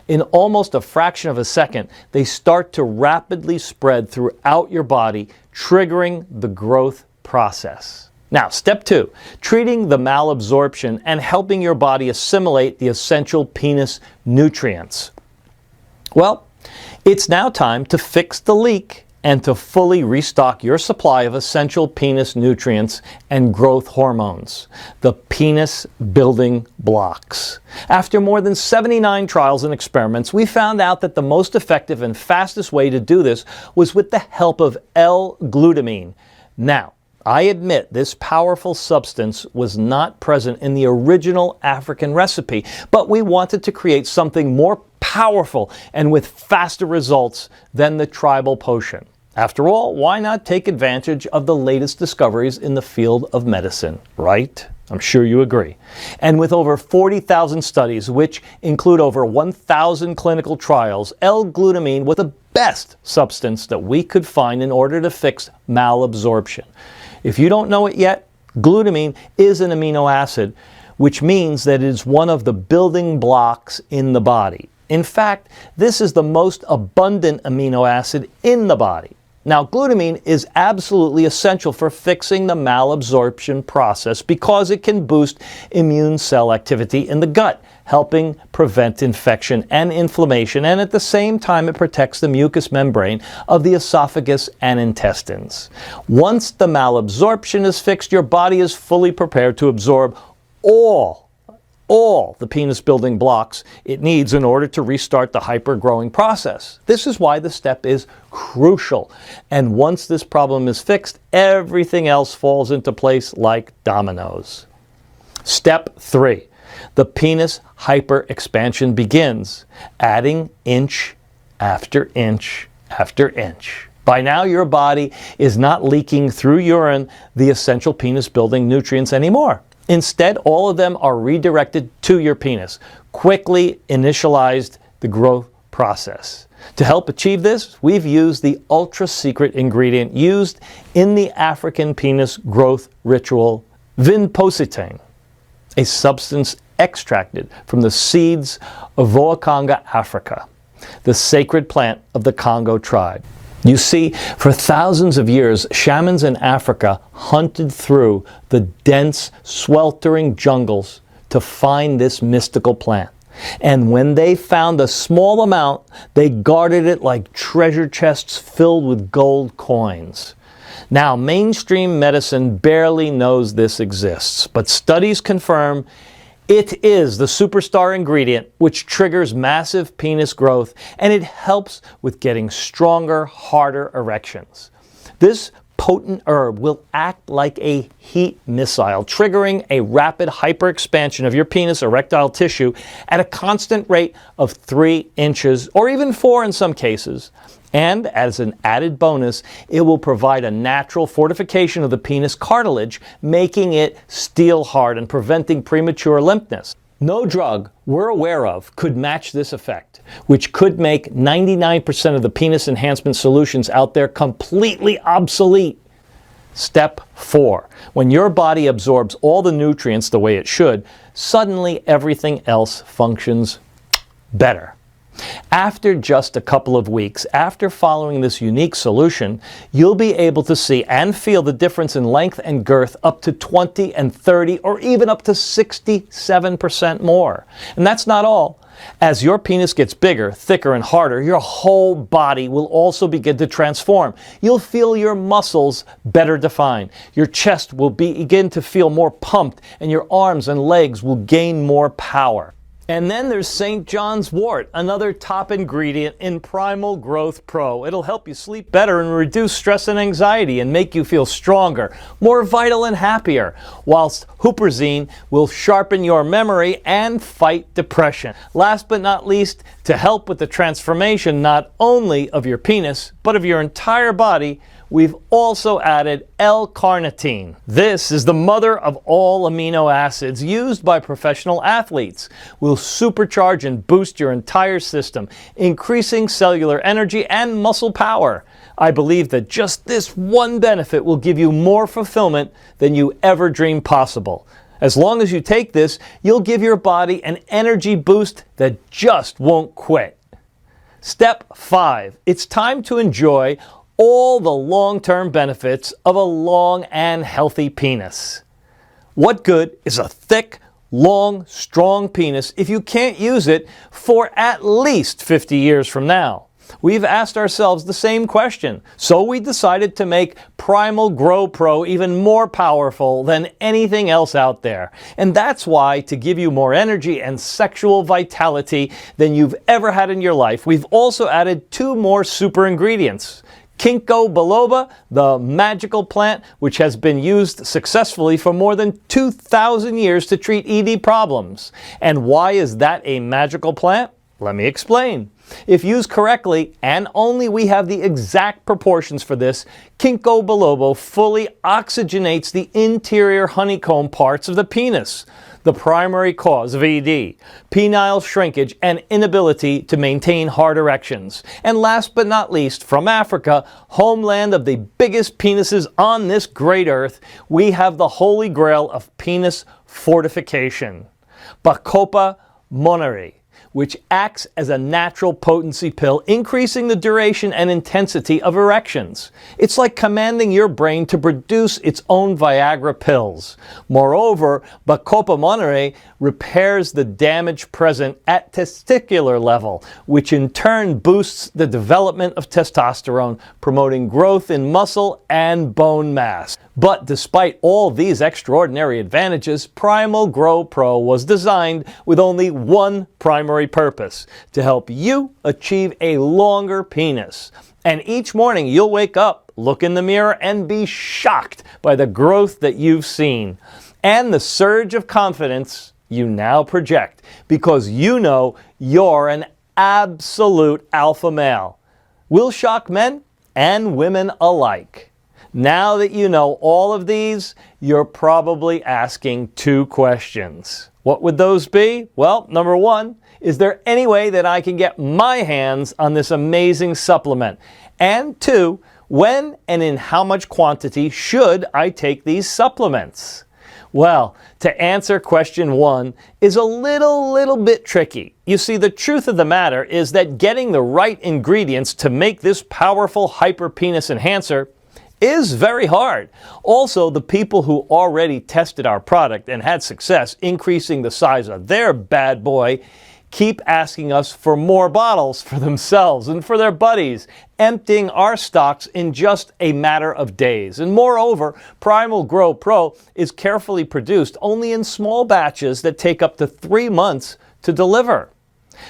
In almost a fraction of a second, they start to rapidly spread throughout your body, triggering the growth process. Now, step 2, treating the malabsorption and helping your body assimilate the essential penis nutrients. Well, it's now time to fix the leak and to fully restock your supply of essential penis nutrients and growth hormones, the penis building blocks. After more than 79 trials and experiments, we found out that the most effective and fastest way to do this was with the help of L-glutamine. Now, I admit this powerful substance was not present in the original African recipe, but we wanted to create something more powerful and with faster results than the tribal potion. After all, why not take advantage of the latest discoveries in the field of medicine, right? I'm sure you agree. And with over 40,000 studies, which include over 1,000 clinical trials, L-glutamine was the best substance that we could find in order to fix malabsorption. If you don't know it yet, glutamine is an amino acid, which means that it is one of the building blocks in the body. In fact, this is the most abundant amino acid in the body. Now, glutamine is absolutely essential for fixing the malabsorption process because it can boost immune cell activity in the gut, helping prevent infection and inflammation, and at the same time it protects the mucous membrane of the esophagus and intestines. Once the malabsorption is fixed, your body is fully prepared to absorb all the penis building blocks it needs in order to restart the hyper-growing process. This is why the step is crucial. And once this problem is fixed, everything else falls into place like dominoes. Step 3. The penis hyper-expansion begins, adding inch after inch after inch. By now, your body is not leaking through urine the essential penis building nutrients anymore. Instead, all of them are redirected to your penis, quickly initialized the growth process. To help achieve this, we've used the ultra-secret ingredient used in the African penis growth ritual, vinpositane, a substance extracted from the seeds of Voakanga, Africa, the sacred plant of the Congo tribe. You see, for thousands of years, shamans in Africa hunted through the dense, sweltering jungles to find this mystical plant. And when they found a small amount, they guarded it like treasure chests filled with gold coins. Now, mainstream medicine barely knows this exists, but studies confirm it is the superstar ingredient which triggers massive penis growth, and it helps with getting stronger, harder erections. This potent herb will act like a heat missile, triggering a rapid hyperexpansion of your penis erectile tissue at a constant rate of 3 inches, or even 4 in some cases. And as an added bonus, it will provide a natural fortification of the penis cartilage, making it steel hard and preventing premature limpness. No drug we're aware of could match this effect, which could make 99% of the penis enhancement solutions out there completely obsolete. Step 4. When your body absorbs all the nutrients the way it should, suddenly everything else functions better. After just a couple of weeks, after following this unique solution, you'll be able to see and feel the difference in length and girth up to 20 and 30 or even up to 67% more. And that's not all. As your penis gets bigger, thicker, and harder, your whole body will also begin to transform. You'll feel your muscles better defined. Your chest will begin to feel more pumped, and your arms and legs will gain more power. And then there's St. John's wort, another top ingredient in Primal Growth Pro. It'll help you sleep better and reduce stress and anxiety and make you feel stronger, more vital and happier, whilst huperzine will sharpen your memory and fight depression. Last but not least, to help with the transformation not only of your penis, but of your entire body, we've also added L-carnitine. This is the mother of all amino acids used by professional athletes. Will supercharge and boost your entire system, increasing cellular energy and muscle power. I believe that just this one benefit will give you more fulfillment than you ever dreamed possible. As long as you take this, you'll give your body an energy boost that just won't quit. Step 5. It's time to enjoy all the long-term benefits of a long and healthy penis. What good is a thick, long, strong penis if you can't use it for at least 50 years from now? We've asked ourselves the same question, so we decided to make Primal Grow Pro even more powerful than anything else out there. And that's why, to give you more energy and sexual vitality than you've ever had in your life, we've also added 2 more super ingredients. Ginkgo biloba, the magical plant which has been used successfully for more than 2,000 years to treat ED problems. And why is that a magical plant? Let me explain. If used correctly, and only we have the exact proportions for this, Ginkgo biloba fully oxygenates the interior honeycomb parts of the penis, the primary cause of ED, penile shrinkage, and inability to maintain hard erections. And last but not least, from Africa, homeland of the biggest penises on this great earth, we have the holy grail of penis fortification, Bacopa monnieri, which acts as a natural potency pill, increasing the duration and intensity of erections. It's like commanding your brain to produce its own Viagra pills. Moreover, Bacopa monnieri repairs the damage present at testicular level, which in turn boosts the development of testosterone, promoting growth in muscle and bone mass. But despite all these extraordinary advantages, Primal Grow Pro was designed with only one primary purpose: to help you achieve a longer penis. And each morning you'll wake up, look in the mirror, and be shocked by the growth that you've seen and the surge of confidence you now project, because you know you're an absolute alpha male. Will shock men and women alike. Now that you know all of these, you're probably asking 2 questions. What would those be? Well, number 1, is there any way that I can get my hands on this amazing supplement? And 2, when and in how much quantity should I take these supplements? Well, to answer question 1 is a little bit tricky. You see, the truth of the matter is that getting the right ingredients to make this powerful hyperpenis enhancer is very hard. Also, the people who already tested our product and had success increasing the size of their bad boy keep asking us for more bottles for themselves and for their buddies, emptying our stocks in just a matter of days. And moreover, Primal Grow Pro is carefully produced only in small batches that take up to 3 months to deliver.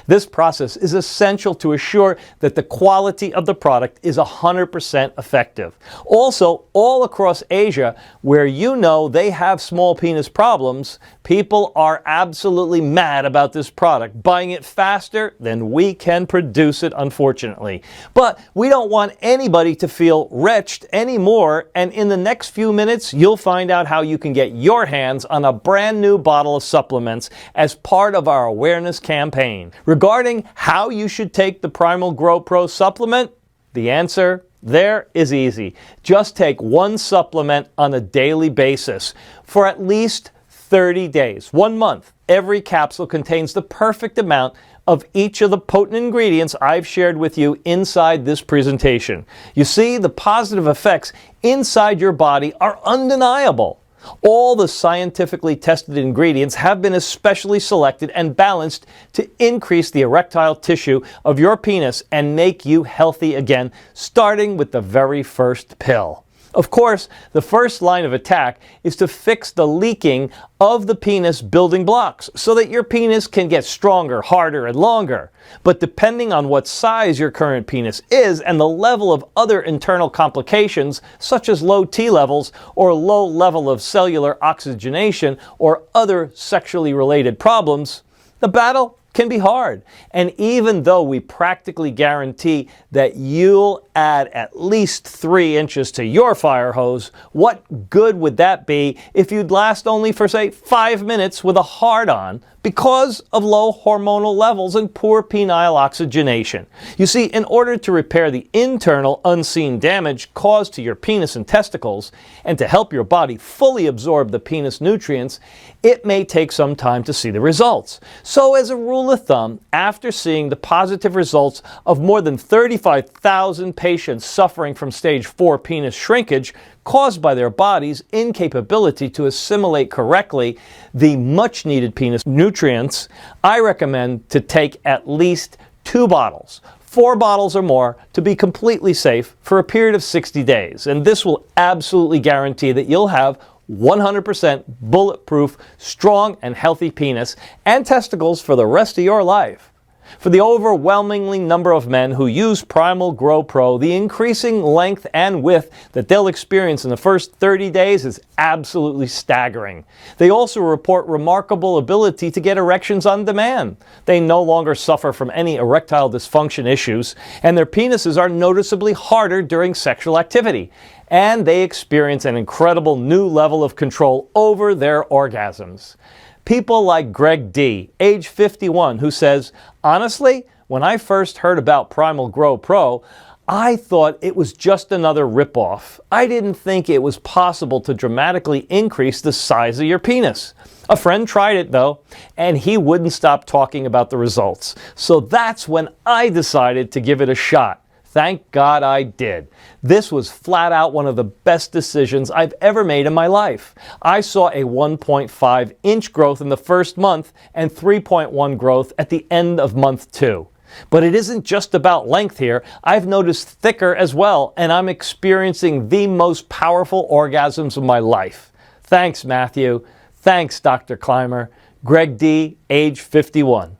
This process is essential to assure that the quality of the product is 100% effective. Also, all across Asia, where you know they have small penis problems, people are absolutely mad about this product, buying it faster than we can produce it, unfortunately. But we don't want anybody to feel wretched anymore, and in the next few minutes, you'll find out how you can get your hands on a brand new bottle of supplements as part of our awareness campaign. Regarding how you should take the Primal Grow Pro supplement, the answer there is easy. Just take one supplement on a daily basis for at least 30 days, 1 month. Every capsule contains the perfect amount of each of the potent ingredients I've shared with you inside this presentation. You see, the positive effects inside your body are undeniable. All the scientifically tested ingredients have been especially selected and balanced to increase the erectile tissue of your penis and make you healthy again, starting with the very first pill. Of course, the first line of attack is to fix the leaking of the penis building blocks so that your penis can get stronger, harder, and longer. But depending on what size your current penis is and the level of other internal complications, such as low T levels or low level of cellular oxygenation or other sexually related problems, the battle can be hard. And even though we practically guarantee that you'll add at least 3 inches to your fire hose, what good would that be if you'd last only for, say, 5 minutes with a hard-on because of low hormonal levels and poor penile oxygenation? You see, in order to repair the internal unseen damage caused to your penis and testicles, and to help your body fully absorb the penis nutrients, it may take some time to see the results. So as a rule of thumb, after seeing the positive results of more than 35,000 patients suffering from stage 4 penis shrinkage caused by their body's incapability to assimilate correctly the much needed penis nutrients, I recommend to take at least 2 bottles. 4 bottles or more to be completely safe for a period of 60 days. And this will absolutely guarantee that you'll have 100% bulletproof, strong and healthy penis and testicles for the rest of your life. For the overwhelmingly number of men who use Primal Grow Pro, the increasing length and width that they'll experience in the first 30 days is absolutely staggering. They also report remarkable ability to get erections on demand. They no longer suffer from any erectile dysfunction issues, and their penises are noticeably harder during sexual activity. And they experience an incredible new level of control over their orgasms. People like Greg D., age 51, who says, honestly, when I first heard about Primal Grow Pro, I thought it was just another ripoff. I didn't think it was possible to dramatically increase the size of your penis. A friend tried it though, and he wouldn't stop talking about the results. So that's when I decided to give it a shot. Thank God I did. This was flat out one of the best decisions I've ever made in my life. I saw a 1.5 inch growth in the first month and 3.1 growth at the end of month 2. But it isn't just about length here. I've noticed thicker as well, and I'm experiencing the most powerful orgasms of my life. Thanks, Matthew. Thanks, Dr. Clymer. Greg D., age 51.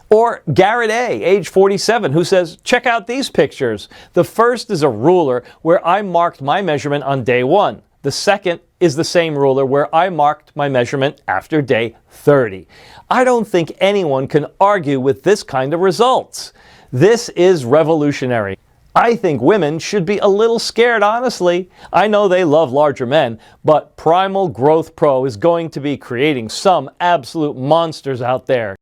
Or Garrett A., age 47, who says, check out these pictures. The first is a ruler where I marked my measurement on day 1. The second is the same ruler where I marked my measurement after day 30. I don't think anyone can argue with this kind of results. This is revolutionary. I think women should be a little scared, honestly. I know they love larger men, but Primal Growth Pro is going to be creating some absolute monsters out there.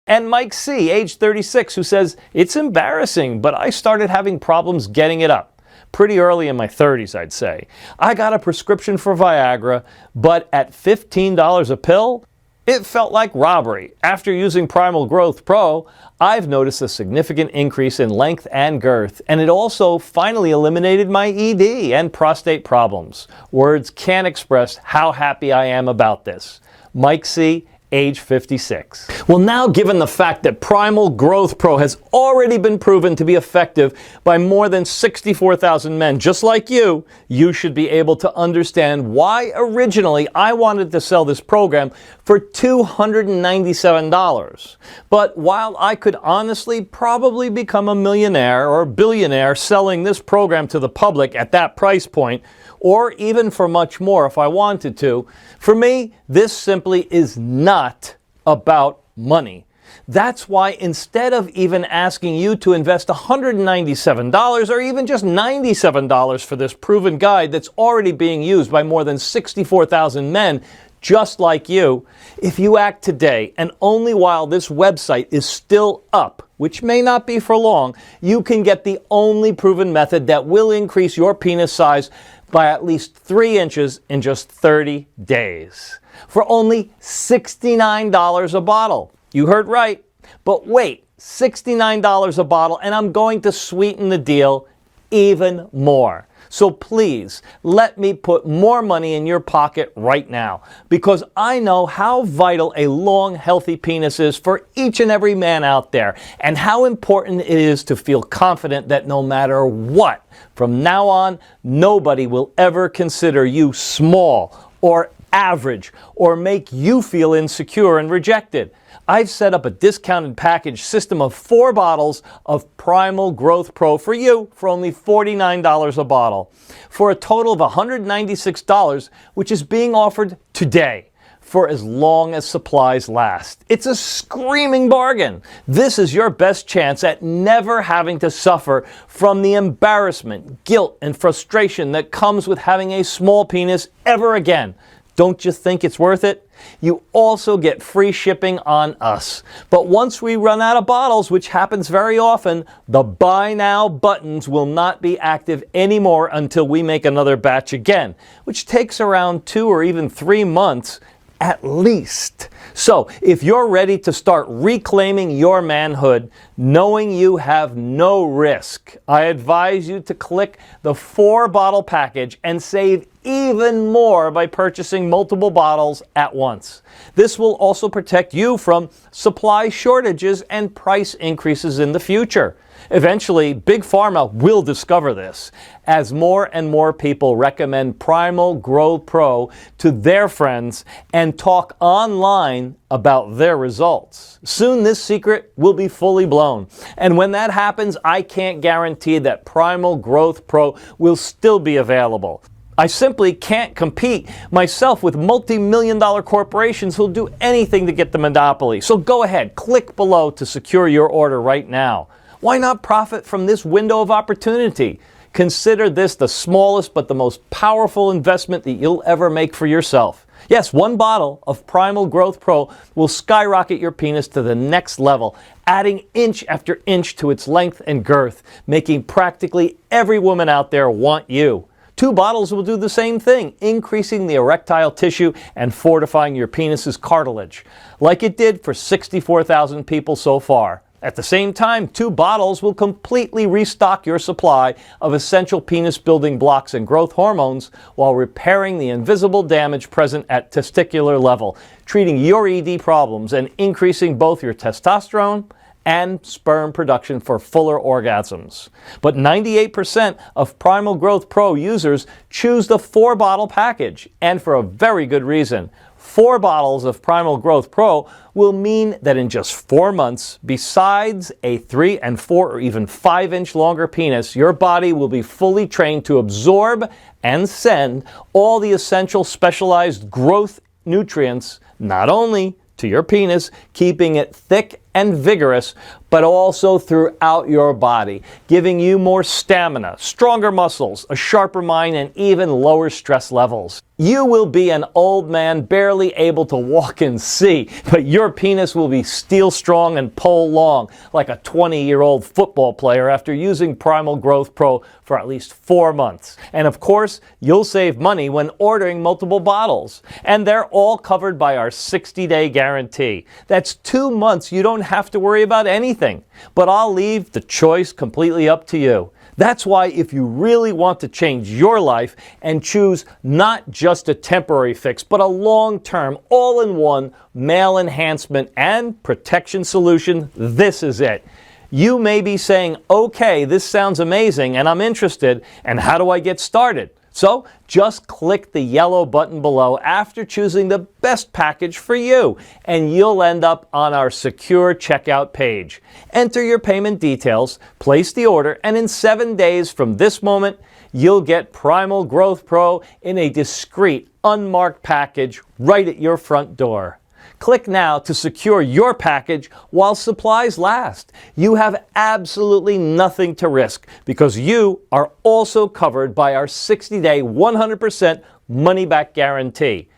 And Mike C., age 36, who says, it's embarrassing, but I started having problems getting it up. Pretty early in my 30s, I'd say. I got a prescription for Viagra, but at $15 a pill, it felt like robbery. After using Primal Growth Pro, I've noticed a significant increase in length and girth, and it also finally eliminated my ED and prostate problems. Words can't express how happy I am about this. Mike C., age 56. Well, now given the fact that Primal Growth Pro has already been proven to be effective by more than 64,000 men just like you should be able to understand why originally I wanted to sell this program for $297. But while I could honestly probably become a millionaire or billionaire selling this program to the public at that price point, or even for much more if I wanted to, for me, this simply is not about money. That's why instead of even asking you to invest $197 or even just $97 for this proven guide that's already being used by more than 64,000 men just like you, if you act today and only while this website is still up, which may not be for long, you can get the only proven method that will increase your penis size by at least 3 inches in just 30 days for only $69 a bottle. You heard right. But wait, $69 a bottle, and I'm going to sweeten the deal even more. So please, let me put more money in your pocket right now, because I know how vital a long, healthy penis is for each and every man out there, and how important it is to feel confident that no matter what, from now on, nobody will ever consider you small or average or make you feel insecure and rejected. I've set up a discounted package system of 4 bottles of Primal Growth Pro for you for only $49 a bottle, for a total of $196, which is being offered today for as long as supplies last. It's a screaming bargain. This is your best chance at never having to suffer from the embarrassment, guilt, and frustration that comes with having a small penis ever again. Don't you think it's worth it? You also get free shipping on us. But once we run out of bottles, which happens very often, the buy now buttons will not be active anymore until we make another batch again, which takes around 2 or even 3 months at least. So if you're ready to start reclaiming your manhood, knowing you have no risk, I advise you to click the 4-bottle package and save even more by purchasing multiple bottles at once. This will also protect you from supply shortages and price increases in the future. Eventually, Big Pharma will discover this as more and more people recommend Primal Grow Pro to their friends and talk online about their results. Soon this secret will be fully blown. And when that happens, I can't guarantee that Primal Growth Pro will still be available. I simply can't compete myself with multi-million-dollar corporations who'll do anything to get the monopoly. So go ahead, click below to secure your order right now. Why not profit from this window of opportunity? Consider this the smallest but the most powerful investment that you'll ever make for yourself. Yes, 1 bottle of Primal Growth Pro will skyrocket your penis to the next level, adding inch after inch to its length and girth, making practically every woman out there want you. 2 bottles will do the same thing, increasing the erectile tissue and fortifying your penis's cartilage, like it did for 64,000 people so far. At the same time, 2 bottles will completely restock your supply of essential penis building blocks and growth hormones while repairing the invisible damage present at testicular level, treating your ED problems and increasing both your testosterone and sperm production for fuller orgasms. But 98% of Primal Growth Pro users choose the 4-bottle package, and for a very good reason. 4 bottles of Primal Growth Pro will mean that in just 4 months, besides a 3 and 4 or even 5-inch longer penis, your body will be fully trained to absorb and send all the essential specialized growth nutrients, not only to your penis, keeping it thick and vigorous, but also throughout your body, giving you more stamina, stronger muscles, a sharper mind, and even lower stress levels. You will be an old man barely able to walk and see, but your penis will be steel strong and pole long, like a 20-year-old football player after using Primal Growth Pro for at least 4 months. And of course, you'll save money when ordering multiple bottles. And they're all covered by our 60-day guarantee. That's 2 months you don't don't have to worry about anything. But I'll leave the choice completely up to you. That's why if you really want to change your life and choose not just a temporary fix, but a long-term, all-in-one male enhancement and protection solution, this is it. You may be saying, okay, this sounds amazing and I'm interested, and how do I get started? So just click the yellow button below after choosing the best package for you, and you'll end up on our secure checkout page. Enter your payment details, place the order, and in 7 days from this moment, you'll get Primal Growth Pro in a discreet, unmarked package right at your front door. Click now to secure your package while supplies last. You have absolutely nothing to risk because you are also covered by our 60-day 100% money-back guarantee.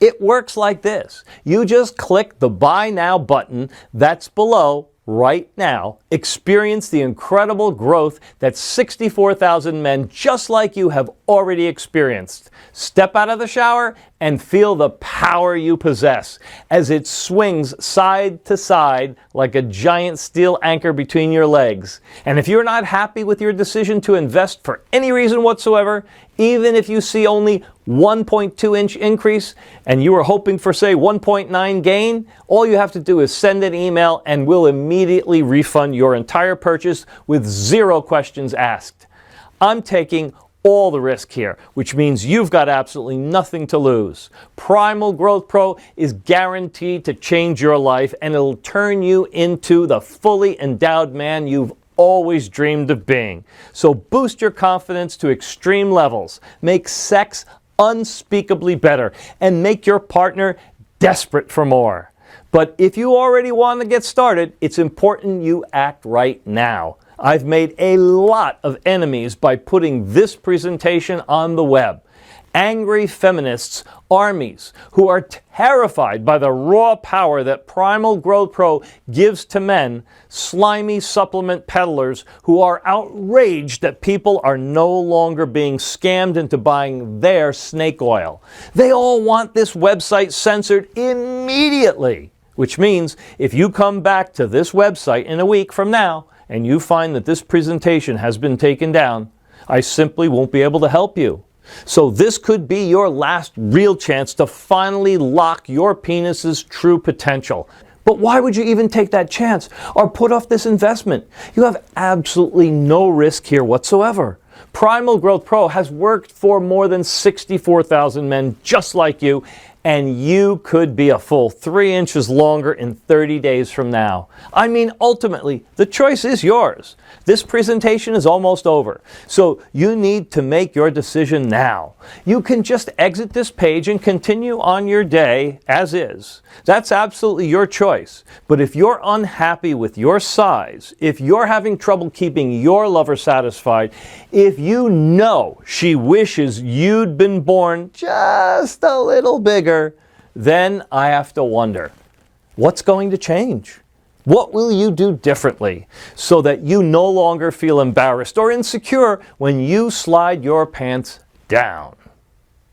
It works like this. You just click the Buy Now button that's below right now. Experience the incredible growth that 64,000 men just like you have already experienced. Step out of the shower and feel the power you possess as it swings side to side like a giant steel anchor between your legs. And if you're not happy with your decision to invest for any reason whatsoever, even if you see only 1.2-inch increase and you were hoping for, say, 1.9 gain, all you have to do is send an email and we'll immediately refund your entire purchase with 0 questions asked. I'm taking all the risk here, which means you've got absolutely nothing to lose. Primal Growth Pro is guaranteed to change your life, and it'll turn you into the fully endowed man you've always dreamed of being. So boost your confidence to extreme levels, make sex unspeakably better, and make your partner desperate for more. But if you already want to get started, it's important you act right now. I've made a lot of enemies by putting this presentation on the web. Angry feminists, armies, who are terrified by the raw power that Primal Growth Pro gives to men, slimy supplement peddlers who are outraged that people are no longer being scammed into buying their snake oil. They all want this website censored immediately, which means if you come back to this website in a week from now, and you find that this presentation has been taken down, I simply won't be able to help you. So this could be your last real chance to finally lock your penis's true potential. But why would you even take that chance or put off this investment? You have absolutely no risk here whatsoever. Primal Growth Pro has worked for more than 64,000 men just like you, and you could be a full 3 inches longer in 30 days from now. I mean, ultimately, the choice is yours. This presentation is almost over, so you need to make your decision now. You can just exit this page and continue on your day as is. That's absolutely your choice. But if you're unhappy with your size, if you're having trouble keeping your lover satisfied, if you know she wishes you'd been born just a little bigger, then I have to wonder, what's going to change? What will you do differently so that you no longer feel embarrassed or insecure when you slide your pants down?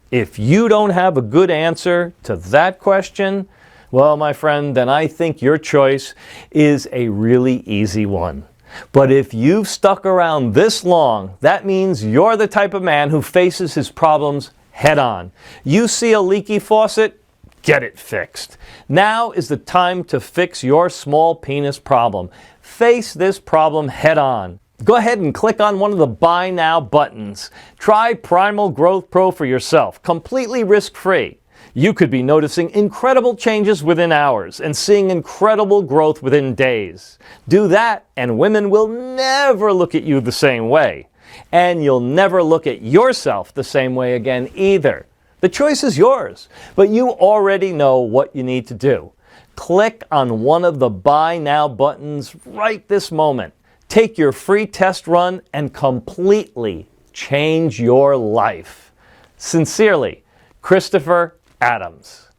If you don't have a good answer to that question, well, my friend, then I think your choice is a really easy one. But if you've stuck around this long, that means you're the type of man who faces his problems head on. You see a leaky faucet? Get it fixed. Now is the time to fix your small penis problem. Face this problem head on. Go ahead and click on one of the Buy Now buttons. Try Primal Growth Pro for yourself, completely risk-free. You could be noticing incredible changes within hours and seeing incredible growth within days. Do that and women will never look at you the same way. And you'll never look at yourself the same way again either. The choice is yours, but you already know what you need to do. Click on one of the Buy Now buttons right this moment. Take your free test run and completely change your life. Sincerely, Christopher Adams.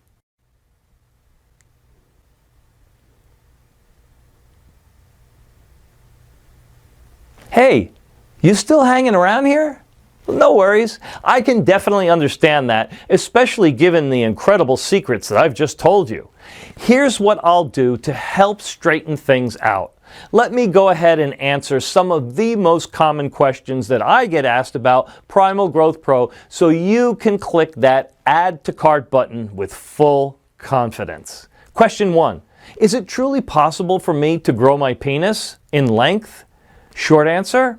Hey, you still hanging around here? No worries. I can definitely understand that, especially given the incredible secrets that I've just told you. Here's what I'll do to help straighten things out. Let me go ahead and answer some of the most common questions that I get asked about Primal Growth Pro so you can click that Add to Cart button with full confidence. Question 1. Is it truly possible for me to grow my penis in length? Short answer,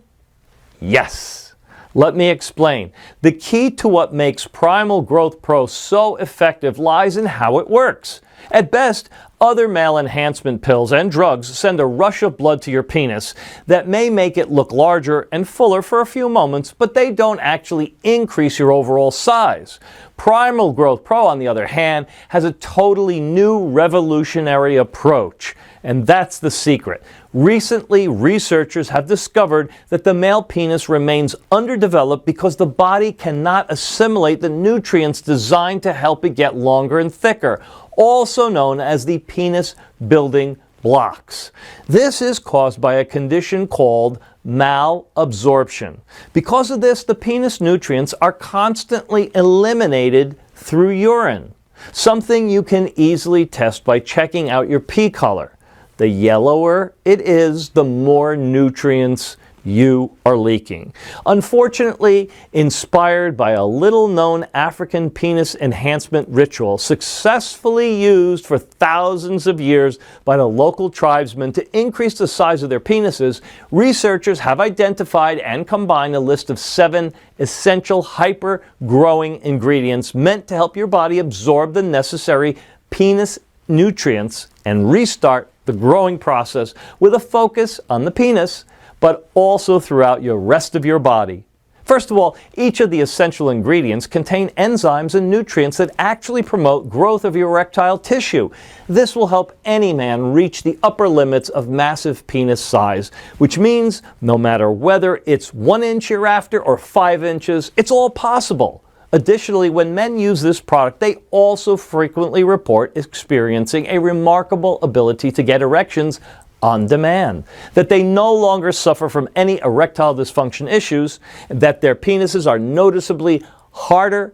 yes. Let me explain. The key to what makes Primal Growth Pro so effective lies in how it works. At best, other male enhancement pills and drugs send a rush of blood to your penis that may make it look larger and fuller for a few moments, but they don't actually increase your overall size. Primal Growth Pro, on the other hand, has a totally new revolutionary approach, and that's the secret. Recently, researchers have discovered that the male penis remains underdeveloped because the body cannot assimilate the nutrients designed to help it get longer and thicker, also known as the penis building blocks. This is caused by a condition called malabsorption. Because of this, the penis nutrients are constantly eliminated through urine, something you can easily test by checking out your pee color. The yellower it is, the more nutrients you are leaking. Unfortunately, inspired by a little-known African penis enhancement ritual successfully used for thousands of years by the local tribesmen to increase the size of their penises, researchers have identified and combined a list of 7 essential hyper-growing ingredients meant to help your body absorb the necessary penis nutrients and restart the growing process with a focus on the penis, but also throughout your rest of your body. First of all, each of the essential ingredients contain enzymes and nutrients that actually promote growth of your erectile tissue. This will help any man reach the upper limits of massive penis size, which means no matter whether it's 1 inch you're after or 5 inches, it's all possible. Additionally, when men use this product, they also frequently report experiencing a remarkable ability to get erections on demand, that they no longer suffer from any erectile dysfunction issues, that their penises are noticeably harder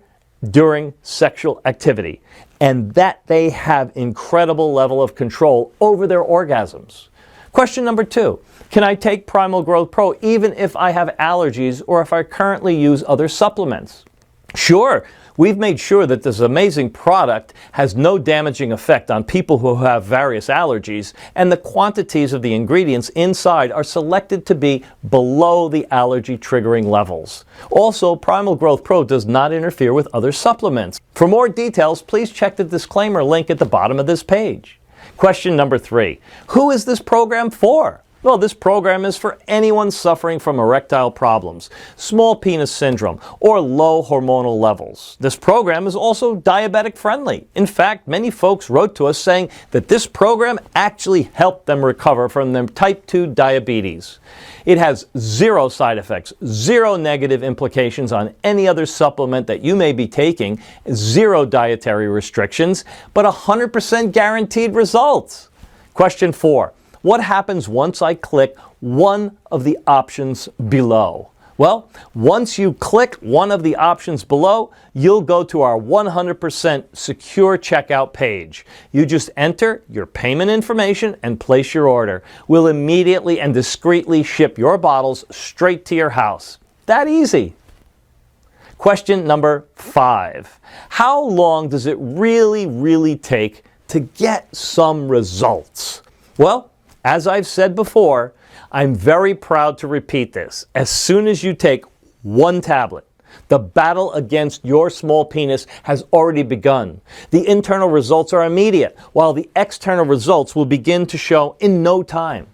during sexual activity, and that they have incredible level of control over their orgasms. Question number 2. Can I take Primal Growth Pro even if I have allergies or if I currently use other supplements? Sure. We've made sure that this amazing product has no damaging effect on people who have various allergies, and the quantities of the ingredients inside are selected to be below the allergy triggering levels. Also, Primal Growth Pro does not interfere with other supplements. For more details, please check the disclaimer link at the bottom of this page. Question number 3. Who is this program for? Well, this program is for anyone suffering from erectile problems, small penis syndrome, or low hormonal levels. This program is also diabetic friendly. In fact, many folks wrote to us saying that this program actually helped them recover from their type 2 diabetes. It has 0 side effects, 0 negative implications on any other supplement that you may be taking, 0 dietary restrictions, but 100% guaranteed results. Question 4. What happens once I click one of the options below? Well, once you click one of the options below, you'll go to our 100% secure checkout page. You just enter your payment information and place your order. We'll immediately and discreetly ship your bottles straight to your house. That easy. Question number 5. How long does it really take to get some results? Well, as I've said before, I'm very proud to repeat this. As soon as you take 1 tablet, the battle against your small penis has already begun. The internal results are immediate, while the external results will begin to show in no time.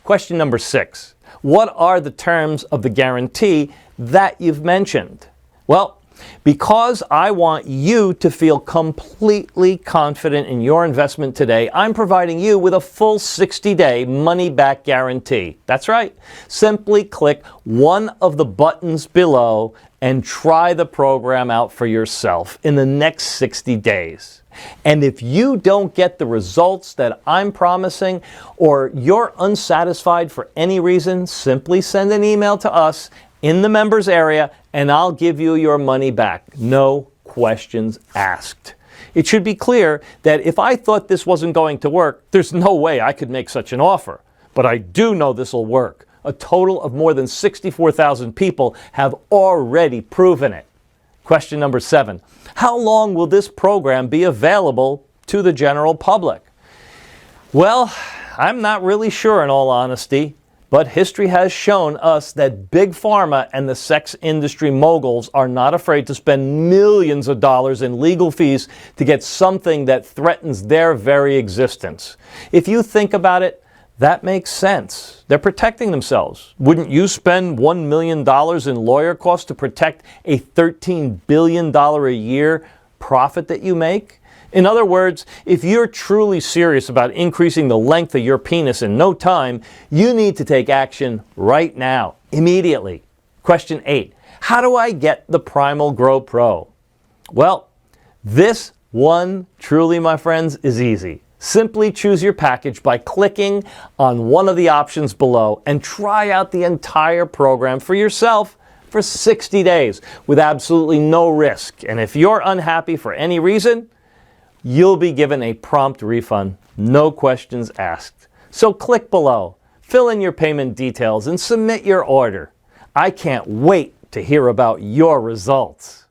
Question number 6. What are the terms of the guarantee that you've mentioned? Well, because I want you to feel completely confident in your investment today, I'm providing you with a full 60-day money-back guarantee. That's right. Simply click one of the buttons below and try the program out for yourself in the next 60 days. And if you don't get the results that I'm promising, or you're unsatisfied for any reason, simply send an email to us in the members area, and I'll give you your money back. No questions asked. It should be clear that if I thought this wasn't going to work, there's no way I could make such an offer. But I do know this will work. A total of more than 64,000 people have already proven it. Question number 7. How long will this program be available to the general public? Well, I'm not really sure in all honesty, but history has shown us that Big Pharma and the sex industry moguls are not afraid to spend millions of dollars in legal fees to get something that threatens their very existence. If you think about it, that makes sense. They're protecting themselves. Wouldn't you spend $1 million in lawyer costs to protect a $13 billion a year profit that you make? In other words, if you're truly serious about increasing the length of your penis in no time, you need to take action right now, immediately. Question 8. How do I get the Primal Grow Pro? Well, this one, truly, my friends, is easy. Simply choose your package by clicking on one of the options below and try out the entire program for yourself for 60 days with absolutely no risk. And if you're unhappy for any reason, you'll be given a prompt refund, no questions asked. So click below, fill in your payment details, and submit your order. I can't wait to hear about your results.